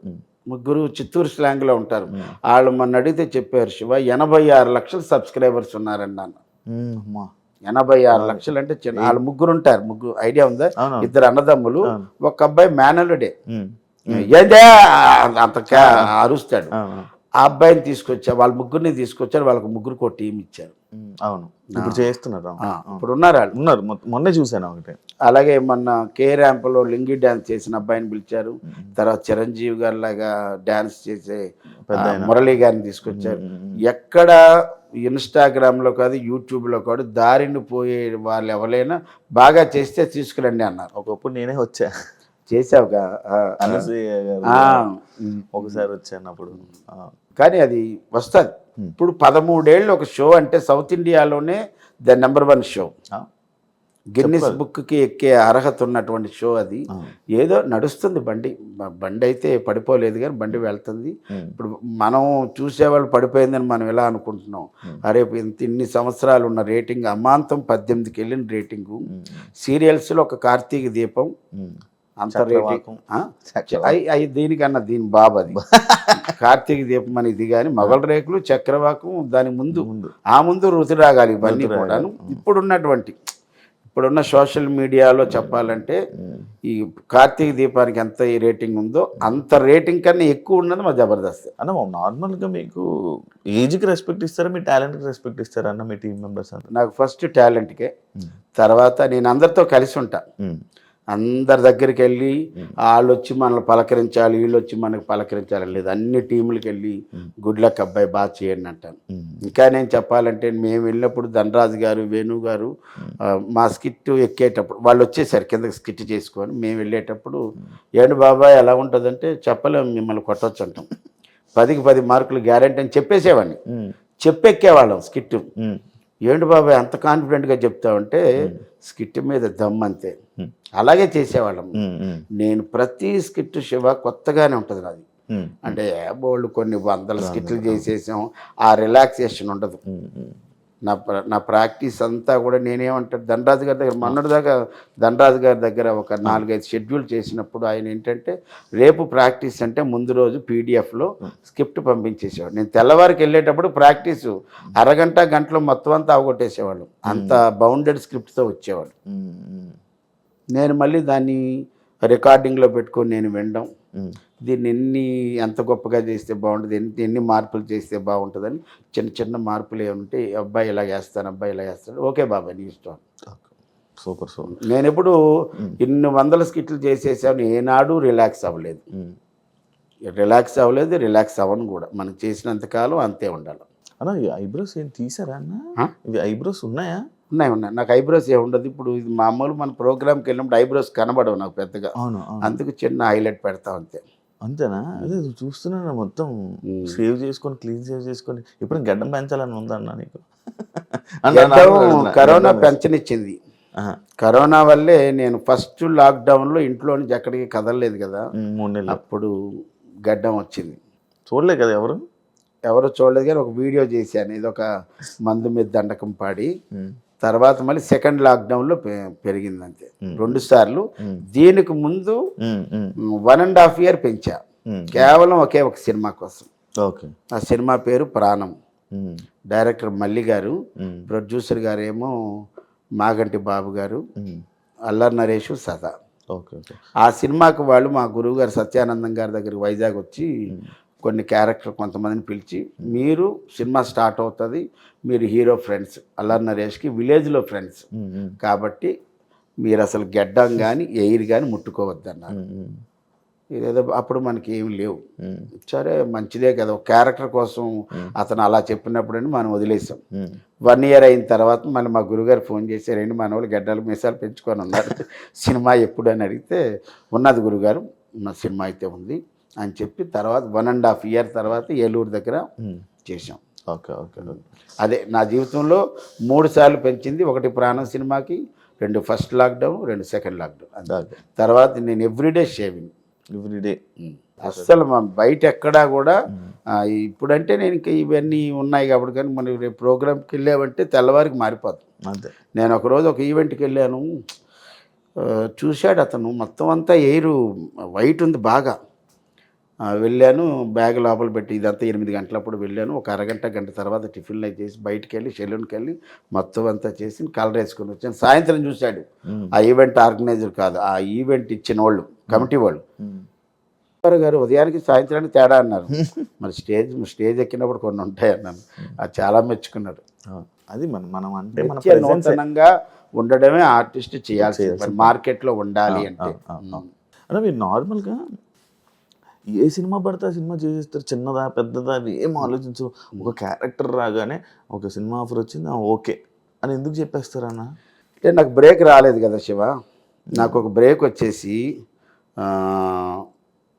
ముగ్గురు చిత్తూరు స్లాంగ్లో ఉంటారు. వాళ్ళు మొన్న అడిగితే చెప్పారు, శివ 86 లక్షల సబ్స్క్రైబర్స్ ఉన్నారండి అన్న. 86 లక్షలు అంటే చిన్న, వాళ్ళు ముగ్గురు ఉంటారు. ముగ్గురు ఐడియా ఉందా? 2 అన్నదమ్ములు, ఒక అబ్బాయి మేనలుడే, ఏందే అంత అరుస్తాడు. ఆ అబ్బాయిని తీసుకొచ్చారు, వాళ్ళ ముగ్గురిని తీసుకొచ్చారు, వాళ్ళకి ముగ్గురికి ఒక టీం ఇచ్చారు. అవును, ఇప్పుడు చేస్తున్నారు. ఇప్పుడు ఉన్నారు వాళ్ళు, ఉన్నారు, మొన్నే చూశాను ఒకటి. అలాగే మొన్న కే ర్యాంప్లో లింగి డ్యాన్స్ చేసిన అబ్బాయిని పిలిచారు. తర్వాత చిరంజీవి గారి లాగా డ్యాన్స్ చేసే మురళీ గారిని తీసుకొచ్చారు. ఎక్కడ ఇన్స్టాగ్రామ్లో కాదు, యూట్యూబ్లో కాదు, దారిని పోయే వాళ్ళు ఎవరైనా బాగా చేస్తే తీసుకురండి అన్నారు. ఒకప్పుడు నేనే వచ్చా, చేసావుగా ఒకసారి వచ్చానప్పుడు. కానీ అది వస్తుంది. ఇప్పుడు 13 ఏళ్ళు ఒక షో అంటే సౌత్ ఇండియాలోనే ద నెంబర్ 1 షో, గిన్నిస్ బుక్కి ఎక్కే అర్హత ఉన్నటువంటి షో అది. ఏదో నడుస్తుంది బండి అయితే పడిపోలేదు కానీ బండి వెళ్తుంది. ఇప్పుడు మనం చూసేవాళ్ళు పడిపోయిందని మనం ఎలా అనుకుంటున్నాం, అరే ఇన్ని సంవత్సరాలు ఉన్న రేటింగ్ అమాంతం 18కి వెళ్ళిన రేటింగు. సీరియల్స్లో ఒక కార్తీక దీపం అంత రేటింగ్, దీనికన్నా దీని బాబు అది కార్తీక దీపం అని ఇది. కానీ మొగల రేకులు, చక్రవాకం, దాని ముందు ఆ ముందు రుతురాగాలు, ఇవన్నీ కూడాను ఇప్పుడున్న సోషల్ మీడియాలో చెప్పాలంటే ఈ కార్తీక దీపానికి ఎంత ఈ రేటింగ్ ఉందో అంత రేటింగ్ కన్నా ఎక్కువ ఉన్నది మా జబర్దస్త్ అన్న. నార్మల్గా మీకు ఏజ్కి రెస్పెక్ట్ ఇస్తారా, మీ టాలెంట్కి రెస్పెక్ట్ ఇస్తారా అన్న మీ టీం మెంబర్స్? నాకు ఫస్ట్ టాలెంట్కే, తర్వాత నేను అందరితో కలిసి ఉంటా. అందరి దగ్గరికి వెళ్ళి వాళ్ళు వచ్చి మనల్ని పలకరించాలి, వీళ్ళు వచ్చి మనకు పలకరించాలి లేదు, అన్ని టీములకి వెళ్ళి గుడ్ లక్ అబ్బాయి బాగా చేయండి అంటాను. ఇంకా నేను చెప్పాలంటే మేము వెళ్ళినప్పుడు ధనరాజు గారు, వేణు గారు మా స్కిట్ ఎక్కేటప్పుడు వాళ్ళు వచ్చేసారు కిందకి స్కిట్ చేసుకొని, మేము వెళ్ళేటప్పుడు ఏంటి బాబాయ్ ఎలా ఉంటుందంటే చెప్పలేము, మిమ్మల్ని కొట్టవచ్చు అంటాం, 10కి 10 మార్కులు గ్యారెంటీ అని చెప్పేసేవాడిని. చెప్పెక్కేవాళ్ళం స్కిట్. ఏంటి బాబాయ్ అంత కాన్ఫిడెంట్గా చెప్తావంటే స్కిట్ మీద దమ్ అంతే. అలాగే చేసేవాళ్ళం. నేను ప్రతి స్కిట్ శివ కొత్తగానే ఉంటుంది నాది. అంటే బోల్డ్ కొన్ని 100 స్కిట్లు చేసేసాం, ఆ రిలాక్సేషన్ ఉండదు. నా ప్రాక్టీస్ అంతా కూడా నేనేమంటాను, ధనరాజు గారి దగ్గర మొన్నటిదాకా ధనరాజు గారి దగ్గర ఒక 4-5 షెడ్యూల్ చేసినప్పుడు ఆయన ఏంటంటే రేపు ప్రాక్టీస్ అంటే ముందు రోజు పీడిఎఫ్లో స్క్రిప్ట్ పంపించేసేవాడు. నేను తెల్లవారికి వెళ్ళేటప్పుడు ప్రాక్టీసు గంటలో మొత్తం అంతా అవగొట్టేసేవాళ్ళు, అంత బౌండెడ్ స్క్రిప్ట్తో వచ్చేవాడు. నేను మళ్ళీ దాన్ని రికార్డింగ్లో పెట్టుకొని నేను వినడం, దీన్ని ఎంత గొప్పగా చేస్తే బాగుంటుంది, ఎన్ని మార్పులు చేస్తే బాగుంటుందని చిన్న చిన్న మార్పులు ఏమంటే అబ్బాయి ఇలా వేస్తాను, అబ్బాయి ఇలా వేస్తాడు, ఓకే బాబాయ్ నీ ఇష్టం. Super super. నేను ఎప్పుడు ఇన్ని వందల స్కిట్లు చేసేసాను, ఏనాడు రిలాక్స్ అవ్వలేదు. రిలాక్స్ అవ్వను కూడా. మనం చేసినంతకాలం అంతే ఉండాలి. అన్న ఈ ఐబ్రోస్ ఏం తీసారా అన్న? ఇవి ఐబ్రోస్ ఉన్నాయా? ఉన్నాయి. నాకు ఐబ్రోస్ ఏముండదు. ఇప్పుడు ఇది మామూలు మన ప్రోగ్రామ్కి వెళ్ళినప్పుడు ఐబ్రోస్ కనబడవు నాకు పెద్దగా. అవును. అందుకు చిన్న హైలైట్ పెడతా అంతే. అంతేనా? అదే చూస్తున్నాను మొత్తం షేవ్ చేసుకొని క్లీన్ షేవ్ చేసుకొని. ఇప్పుడు గడ్డం పెంచాలని ఉందన్న నీకు? కరోనా పెంచనిచ్చింది. కరోనా వల్లే నేను ఫస్ట్ లాక్డౌన్లో ఇంట్లో నుంచి ఎక్కడికి కదలలేదు కదా, 3 నెలలు. అప్పుడు గడ్డం వచ్చింది. చూడలే కదా ఎవరు చూడలేదు, కానీ ఒక వీడియో చేశాను. ఇది ఒక మందు మీద దండకం పాడి. తర్వాత మళ్ళీ సెకండ్ లాక్డౌన్లో పెరిగింది అంతే. 2 సార్లు. దీనికి ముందు 1.5 year పెంచా, కేవలం ఒకే ఒక సినిమా కోసం. ఆ సినిమా పేరు ప్రాణం. డైరెక్టర్ మల్లి గారు, ప్రొడ్యూసర్ గారు ఏమో మాగంటి బాబు గారు, అల్లరి నరేష్, సదా. ఆ సినిమాకి వాళ్ళు మా గురువు గారు సత్యానందం గారి దగ్గరికి వైజాగ్ వచ్చి కొన్ని క్యారెక్టర్ కొంతమందిని పిలిచి, మీరు సినిమా స్టార్ట్ అవుతుంది, మీరు హీరో ఫ్రెండ్స్, అల్లరి నరేష్కి విలేజ్లో ఫ్రెండ్స్ కాబట్టి మీరు అసలు గెడ్డం కానీ ఎయిర్ కానీ ముట్టుకోవద్దన్నారు. ఇదేదో అప్పుడు మనకి ఏమి లేవు. సరే మంచిదే కదా, ఒక క్యారెక్టర్ కోసం అతను అలా చెప్పినప్పుడని మనం వదిలేసాం. 1 year అయిన తర్వాత మళ్ళీ మా గురుగారు ఫోన్ చేసి, 2 మన వాళ్ళు గడ్డలు మీసాలు పెంచుకొని ఉన్నారు, సినిమా ఎప్పుడు అని అడిగితే, ఉన్నది గురుగారు, నా సినిమా అయితే ఉంది అని చెప్పి తర్వాత 1.5 year తర్వాత ఏలూరు దగ్గర చేసాం. అదే నా జీవితంలో 3 సార్లు పెంచింది. 1 ప్రాణం సినిమాకి, 2 ఫస్ట్ లాక్డౌన్, 2 సెకండ్ లాక్డౌన్. తర్వాత నేను ఎవ్రీడే షేవింగ్. అస్సలు బయట ఎక్కడా కూడా. ఇప్పుడంటే నేను ఇంకా ఇవన్నీ ఉన్నాయి కాబట్టి, కానీ మనం రేపు ప్రోగ్రామ్కి వెళ్ళామంటే తెల్లవారికి మారిపోతుంది. నేను ఒకరోజు ఒక ఈవెంట్కి వెళ్ళాను, చూశాడు అతను, మొత్తం అంతా ఎయిర్ వైట్ ఉంది బాగా. వెళ్ళాను, బ్యాగ్ లోపల పెట్టి, ఇదంతా 8 గంటలప్పుడు వెళ్ళాను. ఒక అరగంట గంట తర్వాత టిఫిన్లు అవి చేసి బయటికి వెళ్ళి సెలూన్కి వెళ్ళి మొత్తం అంతా చేసి కలర్ వేసుకొని వచ్చాను. సాయంత్రం చూశాడు, ఆ ఈవెంట్ ఆర్గనైజర్ కాదు, ఆ ఈవెంట్ ఇచ్చిన వాళ్ళు, కమిటీ వాళ్ళు, గారు ఉదయానికి సాయంత్రానికి తేడా అన్నారు. మరి స్టేజ్ ఎక్కినప్పుడు కొన్ని ఉంటాయి అన్నాను. అది చాలా మెచ్చుకున్నాడు. అది మనం అంటే నూతనంగా ఉండడమే ఆర్టిస్ట్ చేయాల్సింది, మార్కెట్లో ఉండాలి అంటే. అంటే మీరు నార్మల్గా ఏ సినిమా పడితే ఆ సినిమా చేసేస్తారు, చిన్నదా పెద్దదా అవి ఏం ఆలోచించు. ఒక క్యారెక్టర్ రాగానే ఒక సినిమా ఆఫర్ వచ్చింది, ఓకే అని ఎందుకు చెప్పేస్తారన్న? అంటే నాకు బ్రేక్ రాలేదు కదా శివ. నాకు ఒక బ్రేక్ వచ్చేసి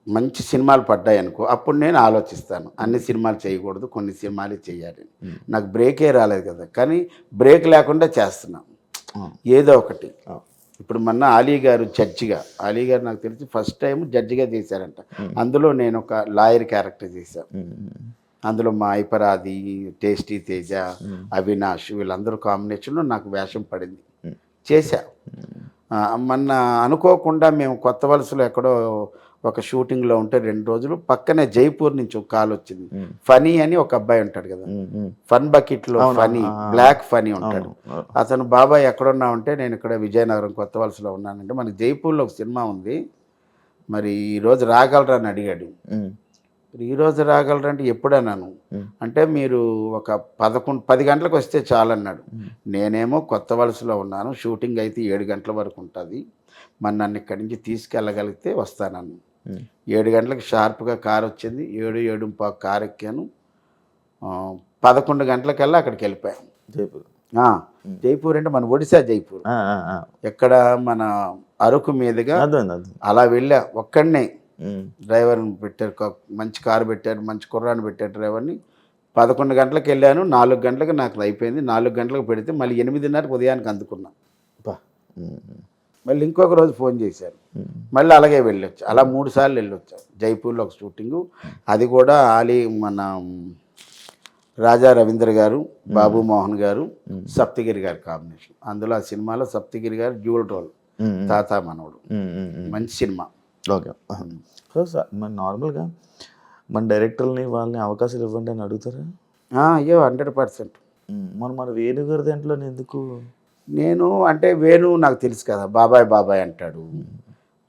మంచి సినిమాలు పడ్డాయి అనుకో, అప్పుడు నేను ఆలోచిస్తాను, అన్ని సినిమాలు చేయకూడదు, కొన్ని సినిమాలు చేయాలి. నాకు బ్రేకే రాలేదు కదా, కానీ బ్రేక్ లేకుండా చేస్తున్నాను ఏదో ఒకటి. ఇప్పుడు మొన్న అలీ గారు జడ్జిగా, అలీ గారు నాకు తెలిసి ఫస్ట్ టైం జడ్జిగా చేశారంట. అందులో నేను ఒక లాయర్ క్యారెక్టర్ చేశాను. అందులో మా ఐపరాది, టేస్టీ తేజ, అవినాష్ వీళ్ళందరూ కాంబినేషన్లో నాకు వేషం పడింది, చేశా. మొన్న అనుకోకుండా మేము కొత్త వలసలో ఎక్కడో ఒక షూటింగ్లో ఉంటే 2 రోజులు పక్కనే జైపూర్ నుంచి ఒక కాల్ వచ్చింది. ఫనీ అని ఒక అబ్బాయి ఉంటాడు కదా, ఫన్ బకెట్లో ఫనీ, బ్లాక్ ఫనీ ఉంటాడు. అతను, బాబాయ్ ఎక్కడున్నావంటే, నేను ఇక్కడ విజయనగరం కొత్త వలసలో ఉన్నానంటే, మనకి జైపూర్లో ఒక సినిమా ఉంది, మరి ఈరోజు రాగలరా అని అడిగాడు. ఈరోజు రాగలరా అంటే ఎప్పుడన్నాను అంటే, మీరు ఒక 10 గంటలకు వస్తే చాలన్నాడు. నేనేమో కొత్త వలసలో ఉన్నాను, షూటింగ్ అయితే 7 గంటల వరకు ఉంటుంది, మరి నన్ను ఇక్కడి నుంచి తీసుకెళ్ళగలిగితే వస్తానన్ను. 7 గంటలకు షార్ప్గా కారు వచ్చింది, 7-7:15 కారు ఎక్కాను. 11 గంటలకల్లా అక్కడికి వెళ్ళిపోయాను. జైపూర్ అంటే మన ఒడిశా జైపూర్, ఎక్కడ మన అరకు మీదుగా అలా వెళ్ళా. ఒక్కడనే డ్రైవర్ని పెట్టారు, మంచి కారు పెట్టారు, మంచి కుర్రాన్ని పెట్టారు డ్రైవర్ని. 11 గంటలకు వెళ్ళాను, 4 గంటలకు నాకు అయిపోయింది. 4 గంటలకు పెడితే మళ్ళీ 8:30 ఉదయానికి అందుకున్నా. మళ్ళీ ఇంకొక రోజు ఫోన్ చేశారు, మళ్ళీ అలాగే వెళ్ళొచ్చు. అలా 3 సార్లు వెళ్ళొచ్చా. జైపూర్లో ఒక షూటింగు, అది కూడా మన రాజా రవీంద్ర గారు, బాబు మోహన్ గారు, సప్తగిరి గారి కాంబినేషన్. అందులో ఆ సినిమాలో సప్తగిరి గారు డ్యూల్ రోల్, తాత మనవడు, మంచి సినిమా. ఓకే. సో సార్, మన నార్మల్గా మన డైరెక్టర్ని వాళ్ళని అవకాశాలు ఇవ్వండి అని అడుగుతారా? అయ్యో 100%. మన వేణు గారి దాంట్లో ఎందుకు? నేను అంటే వేణు నాకు తెలుసు కదా, బాబాయ్ అంటాడు.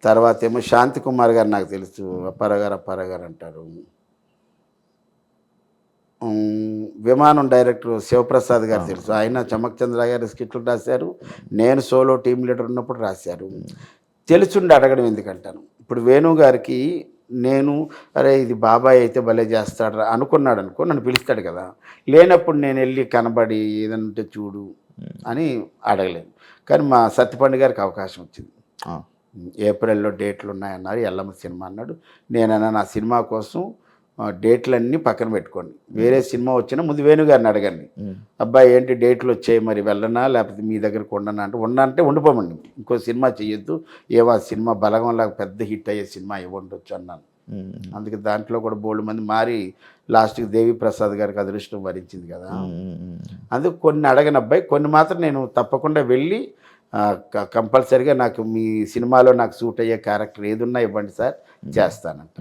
తర్వాత ఏమో శాంతి కుమార్ గారు నాకు తెలుసు, అప్పారావు గారు అంటారు. విమానం డైరెక్టర్ శివప్రసాద్ గారు తెలుసు, ఆయన చమక్ చంద్ర గారి స్కిట్లు రాశారు, నేను సోలో టీమ్ లీడర్ ఉన్నప్పుడు రాశారు. తెలుసుండి అడగడం ఎందుకంటాను. ఇప్పుడు వేణు గారికి నేను అరే ఇది బాబాయ్ అయితే భలే చేస్తాడు అనుకున్నాడు అనుకో, నన్ను పిలుస్తాడు కదా, లేనప్పుడు నేను వెళ్ళి కనబడి ఏదైనా ఉంటే చూడు అని అడగలేను. కానీ మా సత్యపండు గారికి అవకాశం వచ్చింది. ఏప్రిల్లో డేట్లు ఉన్నాయన్నారు, ఎల్లమ్మ సినిమా అన్నాడు. నేనన్నా నా సినిమా కోసం డేట్లన్నీ పక్కన పెట్టుకోండి, వేరే సినిమా వచ్చినా ముందు వేణుగారిని అడగండి, అబ్బాయి ఏంటి డేట్లు వచ్చాయి మరి వెళ్ళనా లేకపోతే మీ దగ్గరకు ఉండనా అంటే ఉండంటే ఉండిపోమండి, ఇంకో సినిమా చేయొద్దు, ఏవో సినిమా బలగంలాగా పెద్ద హిట్ అయ్యే సినిమా ఇవ్వండొచ్చు అన్నాను. అందుకే దాంట్లో కూడా బోల్డ్ మంది మారి లాస్ట్కి దేవి ప్రసాద్ గారికి అదృష్టం వరించింది కదా. అందుకు కొన్ని అడగని అబ్బాయి, కొన్ని మాత్రం నేను తప్పకుండా వెళ్ళి కంపల్సరీగా నాకు మీ సినిమాలో నాకు సూట్ అయ్యే క్యారెక్టర్ ఏదున్నా ఇవ్వండి సార్ చేస్తానంట.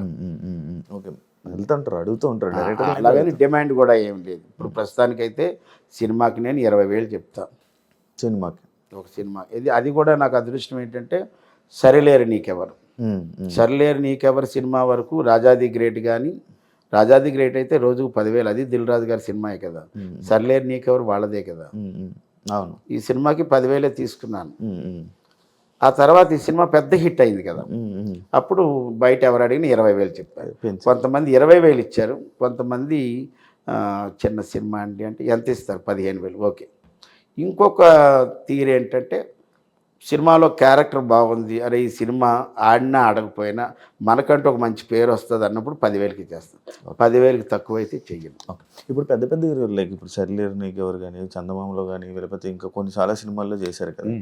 ఓకే, వెళ్తుంటారు, అడుగుతూ ఉంటారు డైరెక్టర్. అలాగని డిమాండ్ కూడా ఏం లేదు. ఇప్పుడు ప్రస్తుతానికైతే సినిమాకి నేను 20,000 చెప్తాను సినిమాకి, ఒక సినిమా. అది కూడా నాకు అదృష్టం ఏంటంటే సరిలేరు నీకెవరు, సరిలేరు నీకెవరు సినిమా వరకు రాజాది గ్రేట్ కానీ, రాజాది గ్రేట్ అయితే రోజుకు 10,000, అది దిల్ రాజు గారి సినిమాయే కదా. సరిలేరు నీకెవరు వాళ్ళదే కదా. అవును, ఈ సినిమాకి 10,000 తీసుకున్నాను. ఆ తర్వాత ఈ సినిమా పెద్ద హిట్ అయింది కదా, అప్పుడు బయట ఎవరు అడిగినా 20,000 చెప్పారు. కొంతమంది 20,000 ఇచ్చారు, కొంతమంది చిన్న సినిమా అండి అంటే ఎంత ఇస్తారు 15,000. ఓకే. ఇంకొక తీరు ఏంటంటే సినిమాలో క్యారెక్టర్ బాగుంది, అరే ఈ సినిమా ఆడినా ఆడకపోయినా మనకంటూ ఒక మంచి పేరు వస్తుంది అన్నప్పుడు 10,000కి చేస్తాం. 10,000కి తక్కువైతే చెయ్యను. ఇప్పుడు పెద్ద పెద్ద హీరోలు లైక్ ఇప్పుడు సరిలేరు నీకెవరు కానీ, చందమామలో కానీ, లేకపోతే ఇంకా కొన్ని చాలా సినిమాల్లో చేశారు కదా,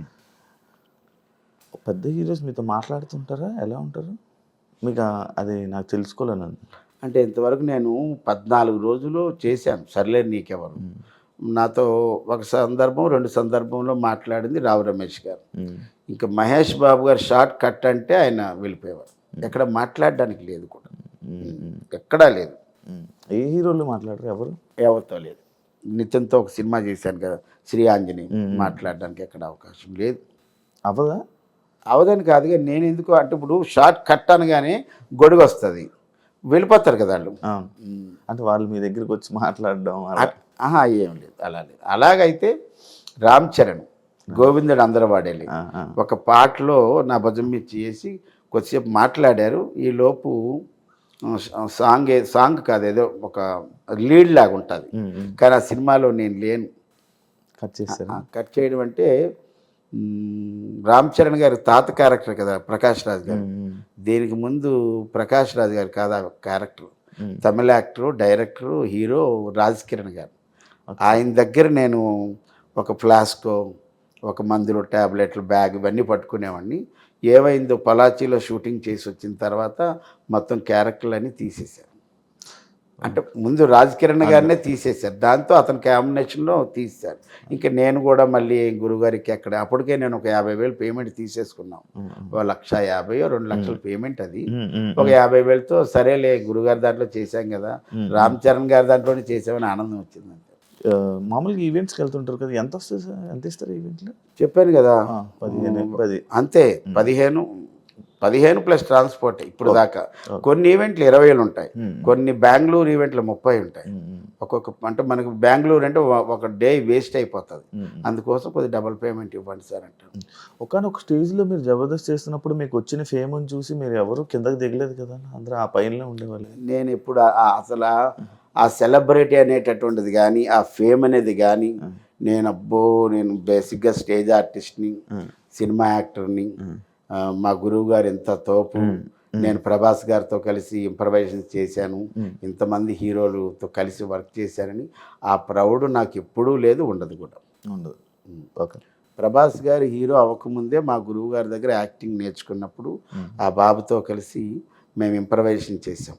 పెద్ద హీరోస్ మీతో మాట్లాడుతుంటారా, ఎలా ఉంటారు మీకు? అది నాకు తెలుసుకోలేను. అంటే ఇంతవరకు నేను 14 రోజులు చేశాను సర్లేరు నీకెవరు. నాతో ఒక సందర్భం 2 సందర్భంలో మాట్లాడింది రావు రమేష్ గారు. ఇంకా మహేష్ బాబు గారు షార్ట్ కట్ అంటే ఆయన వెళ్ళిపోయేవారు, ఎక్కడ మాట్లాడడానికి లేదు కూడా, ఎక్కడా లేదు. ఏ హీరోలు మాట్లాడరు, ఎవరితో లేదు. నితిన్తో ఒక సినిమా చేశాను కదా శ్రీ ఆంజనేయ, మాట్లాడడానికి ఎక్కడ అవకాశం లేదు. అవదని కాదు కానీ నేను ఎందుకు అంటే ఇప్పుడు షార్ట్ కట్ అనగానే గొడుగు వస్తుంది, వెళ్ళిపోతారు కదా వాళ్ళు. అంటే వాళ్ళు మీ దగ్గరికి వచ్చి మాట్లాడడం ఏం లేదు, అలా లేదు. అలాగైతే రామ్ చరణ్ గోవిందుడు అందరూ వాడేలి ఒక పాటలో నా భుజం మీద చేసి కొద్దిసేపు మాట్లాడారు. ఈ లోపు సాంగ్ కాదు, ఏదో ఒక లీడ్ లాగా ఉంటుంది, కానీ ఆ సినిమాలో నేను లేను. కట్ చేయడం అంటే రామ్ చరణ్ గారి తాత క్యారెక్టర్ కదా ప్రకాష్ రాజ్ గారు, దీనికి ముందు ప్రకాష్ రాజ్ గారు కాదు ఆ character, Tamil actor, director, hero Raj Kiran గారు. ఆయన దగ్గర నేను ఒక ఫ్లాస్కో, ఒక మందులు, ట్యాబ్లెట్లు, బ్యాగ్ ఇవన్నీ పట్టుకునేవాడిని. ఏమైందో పలాచీలో షూటింగ్ చేసి వచ్చిన తర్వాత మొత్తం క్యారెక్టర్లన్నీ తీసేశారు. అంటే ముందు రాజ్ కిరణ్ గారినే తీసేశారు, దాంతో అతని కాంబినేషన్లో తీసేశారు. ఇంకా నేను కూడా మళ్ళీ గురుగారికి ఎక్కడ అప్పటికే నేను ఒక 50,000 పేమెంట్ తీసేసుకున్నాం, 1,50,000 2 లక్షల పేమెంట్, అది ఒక 50,000తో సరేలే గురుగారి దాంట్లో చేశాం కదా, రామ్ చరణ్ గారి దాంట్లోనే చేసామని ఆనందం వచ్చింది. మామూలుగా ఈవెంట్స్కి వెళ్తుంటారు కదా, ఎంత వస్తుంది సార్, ఎంత ఇస్తారు ఈవెంట్లో? చెప్పాను కదా 15 అంతే, 15 ప్లస్ ట్రాన్స్పోర్ట్ ఇప్పుడు దాకా. కొన్ని ఈవెంట్లు 20,000 ఉంటాయి, కొన్ని బెంగళూరు ఈవెంట్లు 30 ఉంటాయి. ఒక్కొక్క అంటే మనకు బెంగళూరు అంటే ఒక డే వేస్ట్ అయిపోతుంది, అందుకోసం కొద్దిగా డబుల్ పేమెంట్ ఇవ్వండి సార్ అంటారు. ఒకనొక స్టేజ్లో మీరు జబర్దస్త్ చేస్తున్నప్పుడు మీకు వచ్చిన ఫేమ్ని చూసి మీరు ఎవరు కిందకి దిగలేదు కదా, అందరూ ఆ పైనలో ఉండేవాళ్ళు. నేను ఎప్పుడు అసలు ఆ సెలబ్రిటీ అనేటటువంటిది కానీ, ఆ ఫేమ్ అనేది కానీ, నేను బేసిక్గా స్టేజ్ ఆర్టిస్ట్ని, సినిమా యాక్టర్ని, మా గురువు గారు ఎంత తోపు, నేను ప్రభాస్ గారితో కలిసి ఇంప్రవైజేషన్ చేశాను, ఇంతమంది హీరోలతో కలిసి వర్క్ చేశానని ఆ ప్రౌడ్ నాకు ఎప్పుడూ లేదు, ఉండదు కూడా. ప్రభాస్ గారు హీరో అవ్వకముందే మా గురువు గారి దగ్గర యాక్టింగ్ నేర్చుకున్నప్పుడు ఆ బాబుతో కలిసి మేము ఇంప్రవైజేషన్ చేసాం.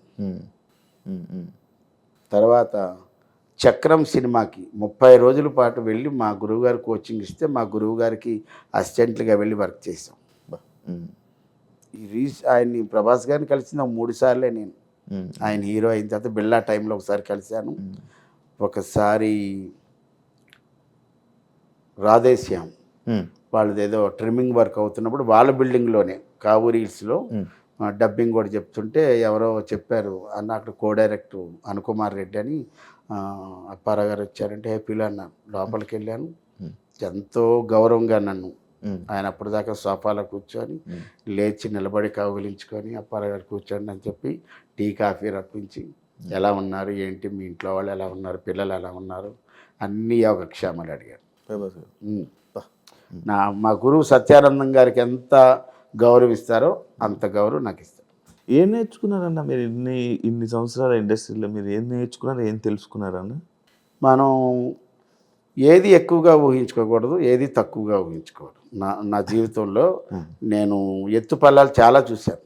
తర్వాత చక్రం సినిమాకి 30 రోజుల పాటు వెళ్ళి మా గురువుగారు కోచింగ్ ఇస్తే మా గురువుగారికి అసిస్టెంట్లుగా వెళ్ళి వర్క్ చేసాం. ఆయన్ని ప్రభాస్ గారిని కలిసింది 3 సార్లే నేను. ఆయన హీరో అయిన తర్వాత బిళ్ళా టైంలో ఒకసారి కలిశాను, ఒకసారి రాధేశ్యామ్ వాళ్ళది ఏదో ట్రిమ్మింగ్ వర్క్ అవుతున్నప్పుడు వాళ్ళ బిల్డింగ్లోనే కావూరి హిల్స్లో డబ్బింగ్ కూడా చెప్తుంటే ఎవరో చెప్పారు అన్న అక్కడ కో డైరెక్టర్ అనుకుమార్ రెడ్డి అని అప్పారావు గారు వచ్చారంటే హ్యాపీలో అన్నాను. లోపలికి వెళ్ళాను. ఎంతో గౌరవంగా నన్ను ఆయన అప్పటిదాకా సోఫాలో కూర్చొని లేచి నిలబడి కౌగిలించుకొని అప్పారావు గారు కూర్చోండి అని చెప్పి టీ కాఫీ రప్పించి ఎలా ఉన్నారు ఏంటి మీ ఇంట్లో వాళ్ళు ఎలా ఉన్నారు పిల్లలు ఎలా ఉన్నారు అన్నీ యోగక్షేమాలు అడిగారు. మా గురువు సత్యానందం గారికి ఎంత గౌరవిస్తారో అంత గౌరవం నాకు ఇస్తారు. ఏం నేర్చుకున్నారన్న మీరు ఇన్ని సంవత్సరాల ఇండస్ట్రీలో మీరు ఏం నేర్చుకున్నారు, ఏం తెలుసుకున్నారన్న? మనం ఏది ఎక్కువగా ఊహించుకోకూడదు, ఏది తక్కువగా ఊహించుకోకూడదు. నా జీవితంలో నేను ఎత్తుపల్లాలు చాలా చూశాను,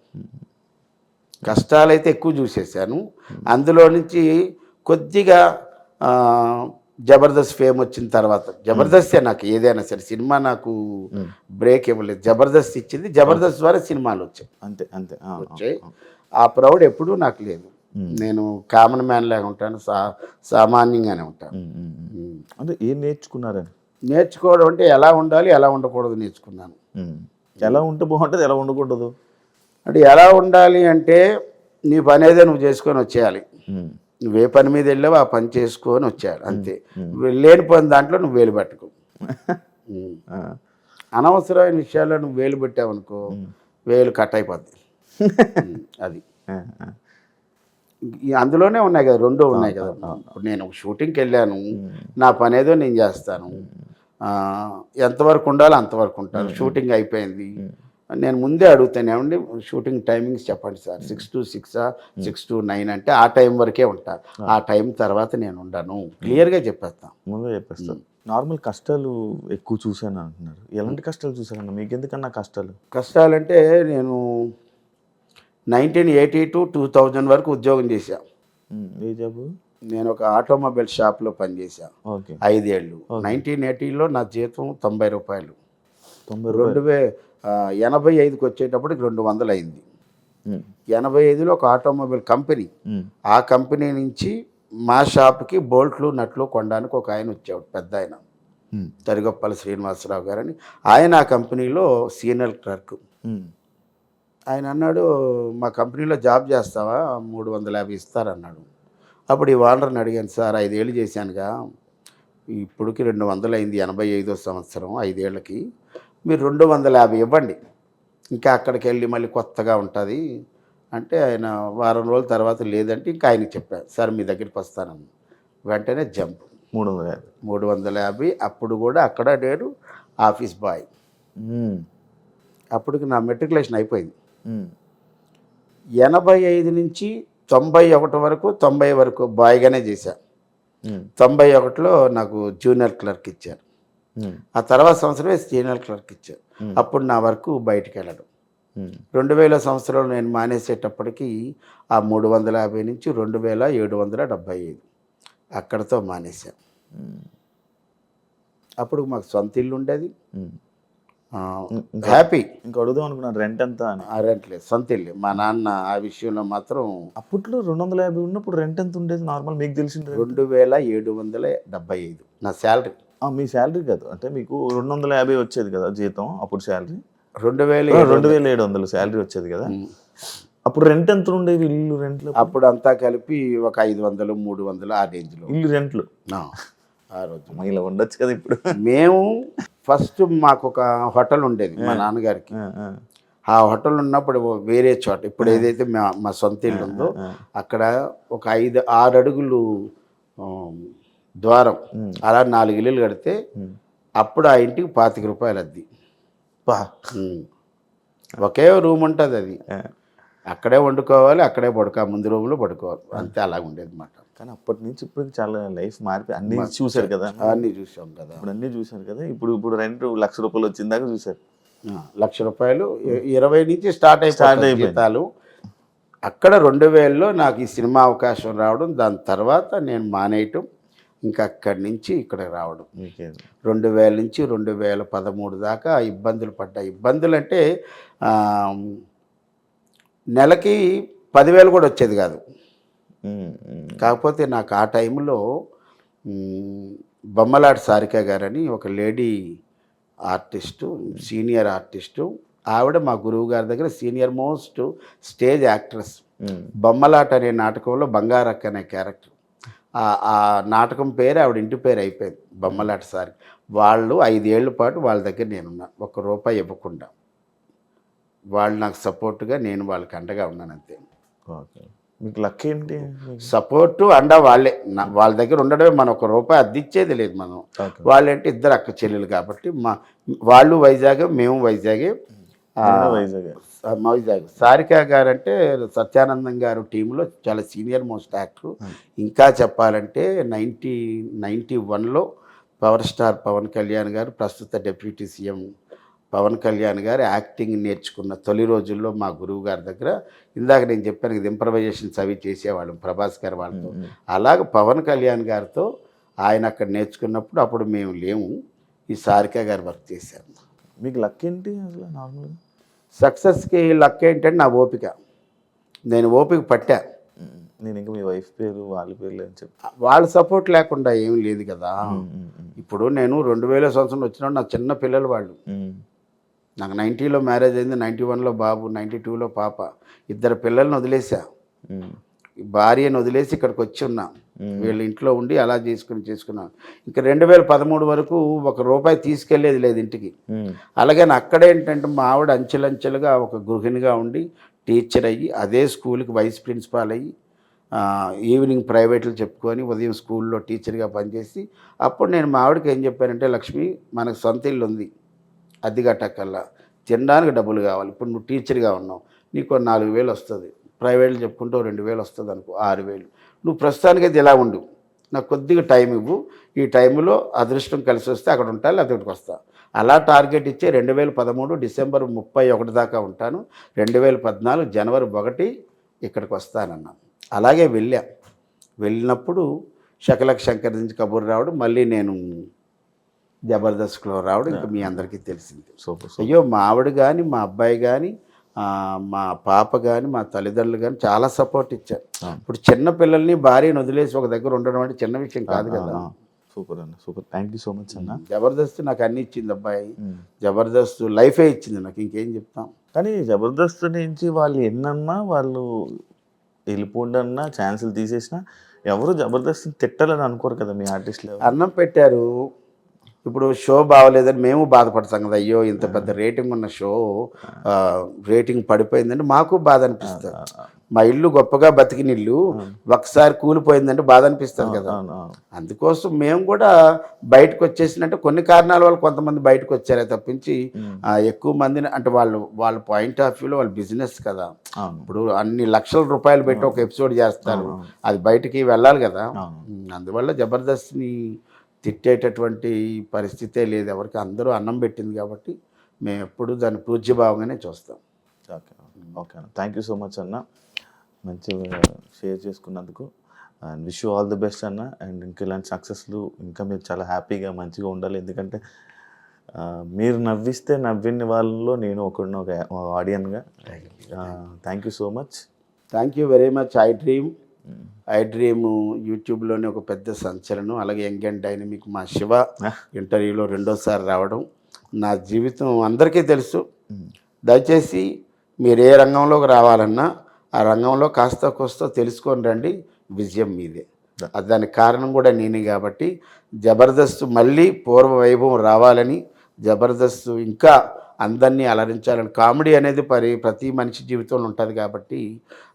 కష్టాలైతే ఎక్కువ చూసేసాను. అందులో నుంచి కొద్దిగా జబర్దస్త్ ఫేమ్ వచ్చిన తర్వాత, జబర్దస్తే నాకు ఏదైనా సరే, సినిమా నాకు బ్రేక్ ఇవ్వలేదు, జబర్దస్త్ ఇచ్చింది, జబర్దస్త్ ద్వారా సినిమాలు వచ్చాయి. అంతే అంతే వచ్చాయి. ఆ ప్రౌడ్ ఎప్పుడూ నాకు లేదు. నేను కామన్ మ్యాన్ లాగా ఉంటాను, సామాన్యంగానే ఉంటాను. అంటే ఏం నేర్చుకున్నారని? నేర్చుకోవడం అంటే ఎలా ఉండాలి ఎలా ఉండకూడదు నేర్చుకున్నాను. ఎలా ఉంటే బాగుంటుంది, ఎలా ఉండకూడదు అంటే ఎలా ఉండాలి అంటే నీ పని ఏదో నువ్వు చేసుకొని వచ్చేయాలి. నువ్వే పని మీద వెళ్ళావు ఆ పని చేసుకొని వచ్చేయాలి అంతే. లేని పని దాంట్లో నువ్వు వేలు పట్టుకో. అనవసరమైన విషయాల్లో నువ్వు వేలు పెట్టావనుకో వేలు కట్ అయిపోద్ది. అది అందులోనే ఉన్నాయి కదా, రెండో ఉన్నాయి కదా. ఇప్పుడు నేను షూటింగ్కి వెళ్ళాను, నా పని ఏదో నేను చేస్తాను, ఎంతవరకు ఉండాలో అంతవరకు ఉంటాను. షూటింగ్ అయిపోయింది, నేను ముందే అడుగుతాను ఏమండి షూటింగ్ టైమింగ్స్ చెప్పండి సార్, 6 to 6, 6 to 9 అంటే ఆ టైం వరకే ఉంటాను, ఆ టైం తర్వాత నేను ఉండను, క్లియర్గా చెప్పేస్తాను. ముందే చెప్పేస్తాను. నార్మల్ కష్టాలు ఎక్కువ చూశాను అంటున్నారు, ఎలాంటి కష్టాలు చూసారన్న మీకు? ఎందుకన్నా కష్టాలంటే నేను 1980 to 2000 వరకు ఉద్యోగం చేశాను. ఏ జాబు? నేను ఒక ఆటోమొబైల్ షాప్లో పనిచేశాను 5 ఏళ్ళు. 1980లో నా జీతం 90 రూపాయలు. 85కి వచ్చేటప్పటికి 200 అయింది. 85లో ఒక ఆటోమొబైల్ కంపెనీ, ఆ కంపెనీ నుంచి మా షాప్కి బోల్ట్లు నట్లు కొనడానికి ఒక ఆయన వచ్చేవాడు, పెద్ద ఆయన, తరిగొప్పల శ్రీనివాసరావు గారని. ఆయన ఆ కంపెనీలో సీనియర్ క్లర్క్. ఆయన అన్నాడు మా కంపెనీలో జాబ్ చేస్తావా, 350 ఇస్తారన్నాడు. అప్పుడు ఈ ఓనర్ని అడిగాను, సార్ 5 ఏళ్ళు చేశానుగా, ఇప్పటికి 200 అయింది, 85వ సంవత్సరం, 5 ఏళ్ళకి మీరు 250 ఇవ్వండి, ఇంకా అక్కడికి వెళ్ళి మళ్ళీ కొత్తగా ఉంటుంది అంటే. ఆయన వారం రోజుల తర్వాత లేదంటే ఇంకా ఆయనకి చెప్పాను, సార్ మీ దగ్గరికి వస్తానని. వెంటనే జంప్ 350. అప్పుడు కూడా అక్కడ నేను ఆఫీస్ బాయ్. అప్పటికి నా మెట్రికులేషన్ అయిపోయింది. 85 నుంచి 91 వరకు, 90 వరకు బాయ్గానే చేశాను. 91లో నాకు జూనియర్ క్లర్క్ ఇచ్చారు. ఆ తర్వాత సంవత్సరమే సీనియర్ క్లర్క్ ఇచ్చారు. అప్పుడు నా వరకు బయటికి వెళ్ళడం. 2000 సంవత్సరంలో నేను మానేసేటప్పటికి ఆ 350 నుంచి 2775 అక్కడతో మానేశాను. అప్పుడు మాకు సొంత ఇల్లు ఉండేది, హ్యాపీ. ఇంకా అడుగుదాం అనుకున్నాను రెంట్ ఎంత అని. రెంట్ లేదు, సొంత ఇల్లు. మా నాన్న ఆ విషయంలో మాత్రం. అప్పట్లో 250 ఉన్నప్పుడు రెంట్ ఎంత ఉండేది నార్మల్ మీకు తెలిసింది? 2775 నా శాలరీ. మీ శాలరీ కాదు అంటే మీకు 250 వచ్చేది కదా జీతం, అప్పుడు శాలరీ 2700 శాలరీ వచ్చేది కదా. అప్పుడు రెంట్ ఎంత ఉండేది ఇల్లు రెంట్లు? అప్పుడు అంతా కలిపి ఒక 500, 300 ఆ రేంజ్లో ఇల్లు రెంట్లు. ఆ రోజు ఇలా ఉండొచ్చు కదా. ఇప్పుడు మేము ఫస్ట్ మాకు ఒక హోటల్ ఉండేది మా నాన్నగారికి. ఆ హోటల్ ఉన్నప్పుడు వేరే చోట, ఇప్పుడు ఏదైతే మా సొంత ఇల్లు ఉందో అక్కడ ఒక 5-6 అడుగులు ద్వారం, అలా 4 ఇల్లులు కడితే అప్పుడు ఆ ఇంటికి 25 రూపాయలు అద్ది. ఒకే రూమ్ ఉంటుంది, అది అక్కడే వండుకోవాలి, అక్కడే ముందు రూమ్లో పడుకోవాలి, అంతే. అలాగ ఉండేది అన్నమాట. కానీ అప్పటి నుంచి ఇప్పుడు చాలా లైఫ్ మారిపోయి అన్ని చూశారు కదా. అన్నీ చూసాం కదా, ఇప్పుడు అన్నీ చూశారు కదా. ఇప్పుడు రెంట్ 1,00,000 రూపాయలు వచ్చిందాక చూశారు. 1,00,000 రూపాయలు 20 నుంచి స్టార్ట్ అయిపోతాయి జీతాలు. అక్కడ 2000లో నాకు ఈ సినిమా అవకాశం రావడం, దాని తర్వాత నేను మానేయటం, ఇంకా అక్కడి నుంచి ఇక్కడ రావడం. 2000 నుంచి 2013 దాకా ఇబ్బందులు పడ్డాయి. ఇబ్బందులు అంటే నెలకి 10,000 కూడా వచ్చేది కాదు. కాకపోతే నాకు ఆ టైంలో బొమ్మలాటి సారిక గారని ఒక లేడీ ఆర్టిస్టు, సీనియర్ ఆర్టిస్టు, ఆవిడ మా గురువు గారి దగ్గర సీనియర్ మోస్ట్ స్టేజ్ యాక్ట్రెస్. బొమ్మలాట అనే నాటకంలో బంగారక్క అనే క్యారెక్టర్. ఆ నాటకం పేరు ఆవిడ ఇంటి పేరు అయిపోయింది బొమ్మలాట సారి. వాళ్ళు 5 ఏళ్ల పాటు వాళ్ళ దగ్గర నేనున్నా, ₹1 ఇవ్వకుండా. వాళ్ళు నాకు సపోర్టుగా, నేను వాళ్ళకి అండగా ఉన్నాను అంతే. ఓకే. మీకు లక్ ఏంటి? సపోర్టు అండ వాళ్ళే. వాళ్ళ దగ్గర ఉండడమే. మనం ₹1 అద్దిచ్చేది లేదు మనం. వాళ్ళంటే ఇద్దరు అక్క చెల్లెలు కాబట్టి వాళ్ళు వైజాగ్, మేము వైజాగే. వైజాగ్. సారిక గారు అంటే సత్యానందం గారు టీంలో చాలా సీనియర్ మోస్ట్ యాక్టర్. ఇంకా చెప్పాలంటే 1991లో పవర్ స్టార్ పవన్ కళ్యాణ్ గారు, ప్రస్తుత డిప్యూటీ సీఎం పవన్ కళ్యాణ్ గారు యాక్టింగ్ నేర్చుకున్న తొలి రోజుల్లో మా గురువు గారి దగ్గర, ఇందాక నేను చెప్పాను కదా ఇంప్రవైజేషన్స్ అవి చేసేవాళ్ళం ప్రభాస్ గారు వాళ్ళతో. అలాగ పవన్ కళ్యాణ్ గారితో ఆయన అక్కడ నేర్చుకున్నప్పుడు అప్పుడు మేము లేము, ఈ సారిక గారు వర్క్ చేశారు. మీకు లక్ ఏంటి అసలు నార్మల్గా? సక్సెస్కి లక్ ఏంటంటే నా ఓపిక. నేను ఓపిక పట్టా. నేను ఇంకా మీ వైఫ్ పేరు వాళ్ళ పేర్లు అని చెప్పి వాళ్ళ సపోర్ట్ లేకుండా ఏం లేదు కదా. ఇప్పుడు నేను 2000 సంవత్సరంలో వచ్చినప్పుడు నాకు చిన్న పిల్లలు వాళ్ళు. నాకు 90లో మ్యారేజ్ అయింది, 91లో బాబు, 92లో పాప. 2 పిల్లల్ని వదిలేసా, భార్యను వదిలేసి ఇక్కడికి వచ్చి ఉన్నా. వీళ్ళ ఇంట్లో ఉండి అలా చేసుకున్నాను. ఇంకా 2013 వరకు ₹1 తీసుకెళ్లేది లేదు ఇంటికి. అలాగే అక్కడేంటంటే మా ఆవిడ అంచెలంచెలుగా ఒక గృహిణిగా ఉండి టీచర్ అయ్యి, అదే స్కూల్కి వైస్ ప్రిన్సిపాల్ అయ్యి, ఈవినింగ్ ప్రైవేట్లు చెప్పుకొని ఉదయం స్కూల్లో టీచర్గా పనిచేసి, అప్పుడు నేను మా ఆవిడకి ఏం చెప్పానంటే, లక్ష్మి మనకు సొంత ఇల్లు ఉంది, అద్దె కట్టక్కల్లా, తినడానికి డబ్బులు కావాలి. ఇప్పుడు నువ్వు టీచర్గా ఉన్నావు, నీకు 4,000 వస్తుంది, ప్రైవేట్లు చెప్పుకుంటూ 2,000 వస్తుంది అనుకో, 6,000. నువ్వు ప్రస్తుతానికైతే ఇలా ఉండు, నాకు కొద్దిగా టైం ఇవ్వు, ఈ టైంలో అదృష్టం కలిసి వస్తే అక్కడ ఉంటాను, లేకపోతే ఇక్కడికి వస్తా. అలా టార్గెట్ ఇచ్చే 2013 డిసెంబర్ 31 దాకా ఉంటాను. 2014 జనవరి 1 ఇక్కడికి వస్తానన్నాను. అలాగే వెళ్ళినప్పుడు శకలక్ శంకర్ నుంచి కబూర్ రావడం, మళ్ళీ నేను జబర్దస్త్లో రావడం ఇంకా మీ అందరికీ తెలిసింది. అయ్యో మా ఆవిడ కానీ, మా అబ్బాయి కానీ, మా పాప కానీ, మా తల్లిదండ్రులు కానీ చాలా సపోర్ట్ ఇచ్చారు. ఇప్పుడు చిన్న పిల్లల్ని భార్యను వదిలేసి ఒక దగ్గర ఉండడం అంటే చిన్న విషయం కాదు కదా. సూపర్ అన్న, super. Thank you so much అన్న. జబర్దస్త్ నాకు అన్ని ఇచ్చింది అబ్బాయి. జబర్దస్త్ లైఫే ఇచ్చింది నాకు, ఇంకేం చెప్తాం. కానీ జబర్దస్త్ నుంచి వాళ్ళు ఎన్నన్నా, వాళ్ళు వెళ్ళిపోండి అన్నా, ఛాన్సులు తీసేసినా ఎవరు జబర్దస్త్ తిట్టాలని అనుకోరు కదా మీ ఆర్టిస్టులు. అన్నం పెట్టారు, ఇప్పుడు షో బాగోలేదని మేము బాధపడతాం కదా. అయ్యో ఇంత పెద్ద రేటింగ్ ఉన్న షో రేటింగ్ పడిపోయిందంటే మాకు బాధ అనిపిస్తుంది. మా ఇల్లు గొప్పగా బతికిన ఇల్లు ఒకసారి కూలిపోయిందంటే బాధ అనిపిస్తుంది కదా. అందుకోసం మేము కూడా బయటకు వచ్చేసినట్టు కొన్ని కారణాల వల్ల కొంతమంది బయటకు వచ్చారే తప్పించి ఎక్కువ మందిని అంటే వాళ్ళ పాయింట్ ఆఫ్ వ్యూలో వాళ్ళ బిజినెస్ కదా. ఇప్పుడు అన్ని లక్షల రూపాయలు పెట్టి ఒక ఎపిసోడ్ చేస్తారు, అది బయటికి వెళ్ళాలి కదా. అందువల్ల జబర్దస్త్ని తిట్టేటటువంటి పరిస్థితే లేదు ఎవరికి. అందరూ అన్నం పెట్టింది కాబట్టి మేము ఎప్పుడు దాన్ని పూజ్యభావంగానే చూస్తాం. ఓకే ఓకే అన్న, థ్యాంక్ యూ సో మచ్ అన్న, మంచిగా షేర్ చేసుకున్నందుకు. And wish you all the best అన్న. అండ్ ఇంకా ఇలాంటి సక్సెస్లు ఇంకా మీరు చాలా హ్యాపీగా మంచిగా ఉండాలి. ఎందుకంటే మీరు నవ్విస్తే నవ్విన వాళ్ళలో నేను ఒకడిని, ఒక ఆడియన్గా. Thank you so much. Thank you very much. IDream యూట్యూబ్లోనే ఒక పెద్ద సంచలనం. అలాగే యంగ్ అండ్ డైనమిక్ మా శివ ఇంటర్వ్యూలో 2వ సారి రావడం నా జీవితం అందరికీ తెలుసు. దయచేసి మీరు ఏ రంగంలోకి రావాలన్నా ఆ రంగంలో కాస్త కోస్త తెలుసుకొని రండి, విజయం మీదే. దానికి కారణం కూడా నేనే కాబట్టి జబర్దస్త్ మళ్ళీ పూర్వ వైభవం రావాలని, జబర్దస్త్ ఇంకా అందరినీ అలరించాలని. కామెడీ అనేది ప్రతి మనిషి జీవితంలో ఉంటుంది కాబట్టి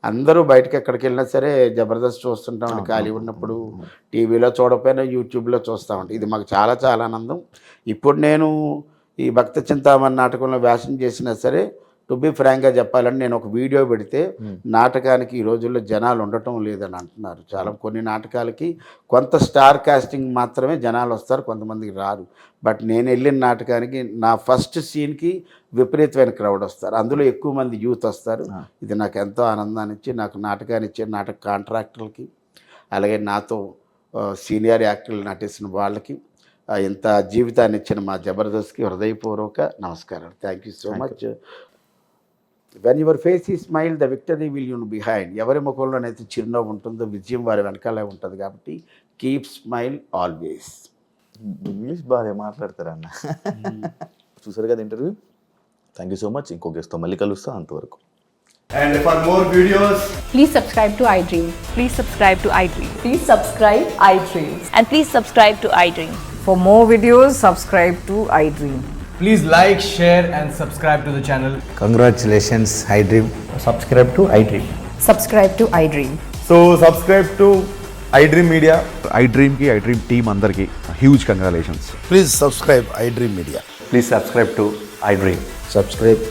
అందరూ బయటకు ఎక్కడికి వెళ్ళినా సరే జబర్దస్త్ చూస్తుంటామండి. ఖాళీ ఉన్నప్పుడు టీవీలో చూడకపోయినా యూట్యూబ్లో చూస్తామండి. ఇది మాకు చాలా చాలా ఆనందం. ఇప్పుడు నేను ఈ భక్త చింతామణి నాటకంలో వ్యాసం చేసినా సరే, టు బి ఫ్రాంక్గా చెప్పాలని నేను ఒక వీడియో పెడితే నాటకానికి ఈ రోజుల్లో జనాలు ఉండటం లేదని అంటున్నారు. చాలా కొన్ని నాటకాలకి కొంత స్టార్ కాస్టింగ్ మాత్రమే జనాలు వస్తారు, కొంతమందికి రారు. బట్ నేను వెళ్ళిన నాటకానికి నా ఫస్ట్ సీన్కి విపరీతమైన క్రౌడ్ వస్తారు, అందులో ఎక్కువ మంది యూత్ వస్తారు. ఇది నాకు ఎంతో ఆనందాన్ని ఇచ్చి, నాకు నాటకాన్ని ఇచ్చే నాటక కాంట్రాక్టర్లకి, అలాగే నాతో సీనియర్ యాక్టర్లు నటించిన వాళ్ళకి, ఇంత జీవితాన్ని ఇచ్చిన మా జబర్దస్త్కి హృదయపూర్వక నమస్కారం. Thank you so much. When your face ఈ smile the victory will you behind. ఎవరి ముఖంలోనైతే చిరునవ్వు ఉంటుందో విజయం వారి వెనకాలే ఉంటుంది. కాబట్టి కీప్ స్మైల్ ఆల్వేస్. ఇంగ్లీష్ బాగా మాట్లాడతారన్న. చూసారు కదా interview. Thank you so much. ఇంకో గెస్ట్తో మళ్ళీ కలుస్తా. అంతవరకు. And for more videos, Please subscribe to iDream. Please subscribe to iDream. Please subscribe iDream. And please subscribe to iDream. For more videos, subscribe to iDream. please like, share, and subscribe to the channel. Congratulations, iDream. Subscribe to iDream. Subscribe to iDream. So subscribe to iDream Media. iDream ki iDream team అందరికి huge congratulations. Please subscribe iDream Media. Please subscribe to iDream. Subscribe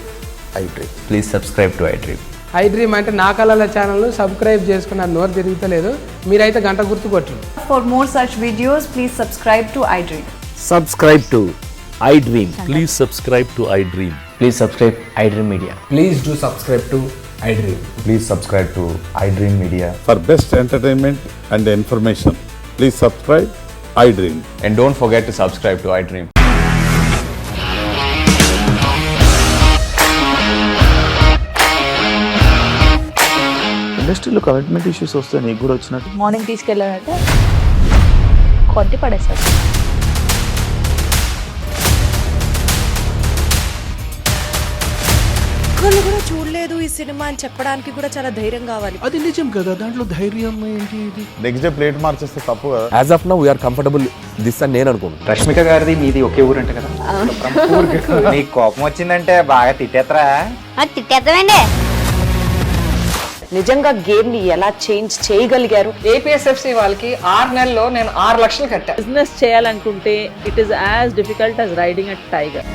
iDream. Please subscribe to iDream. iDream అంటే నా కళల channel subscribe చేసుకున్న నోరు తిరుగుతలేదు, మీరైతే గంట గుర్తు కొట్టండి. For more such videos, please subscribe to iDream. Subscribe to iDream. Please subscribe to iDream. Please subscribe iDream Media. Please do subscribe to iDream. Please subscribe to iDream Media. For best entertainment and information, please subscribe iDream. And don't forget to subscribe to iDream. ఇండస్ట్రీలో commitment issues వస్తే నీకు కూడా వచ్చినట్టు morning తీసుకెళ్ళాలంటే కొట్టి పడేస్తారు. ఒక్కళ్ళు కూడా చూడలేదు ఈ సినిమా అని చెప్పడానికి కూడా చాలా ధైర్యం కావాలి. అది నిజం కదా, దాంట్లో ధైర్యం ఏంటి? ఇది నెక్స్ట్ డే ప్లేట్ మార్చేస్తే తప్పు కదా. As of now we are comfortable this అని నేను అనుకుంటున్నాను. రష్మిక గారిది మీది ఒకే ఊరంట కదా. నీకు కోపం వచ్చిందంటే బాగా తిట్టేత్తరా? తిట్టేద్దామండి. నిజంగా గేమ్ ని ఎలా చేంజ్ చేయగలిగారు? ఏపీఎస్ఎఫ్సి వాళ్ళకి 6 నెలల్లో నేను 6 లక్షలు కట్టా. బిజినెస్ చేయాలనుకుంటే it is as difficult as riding a tiger.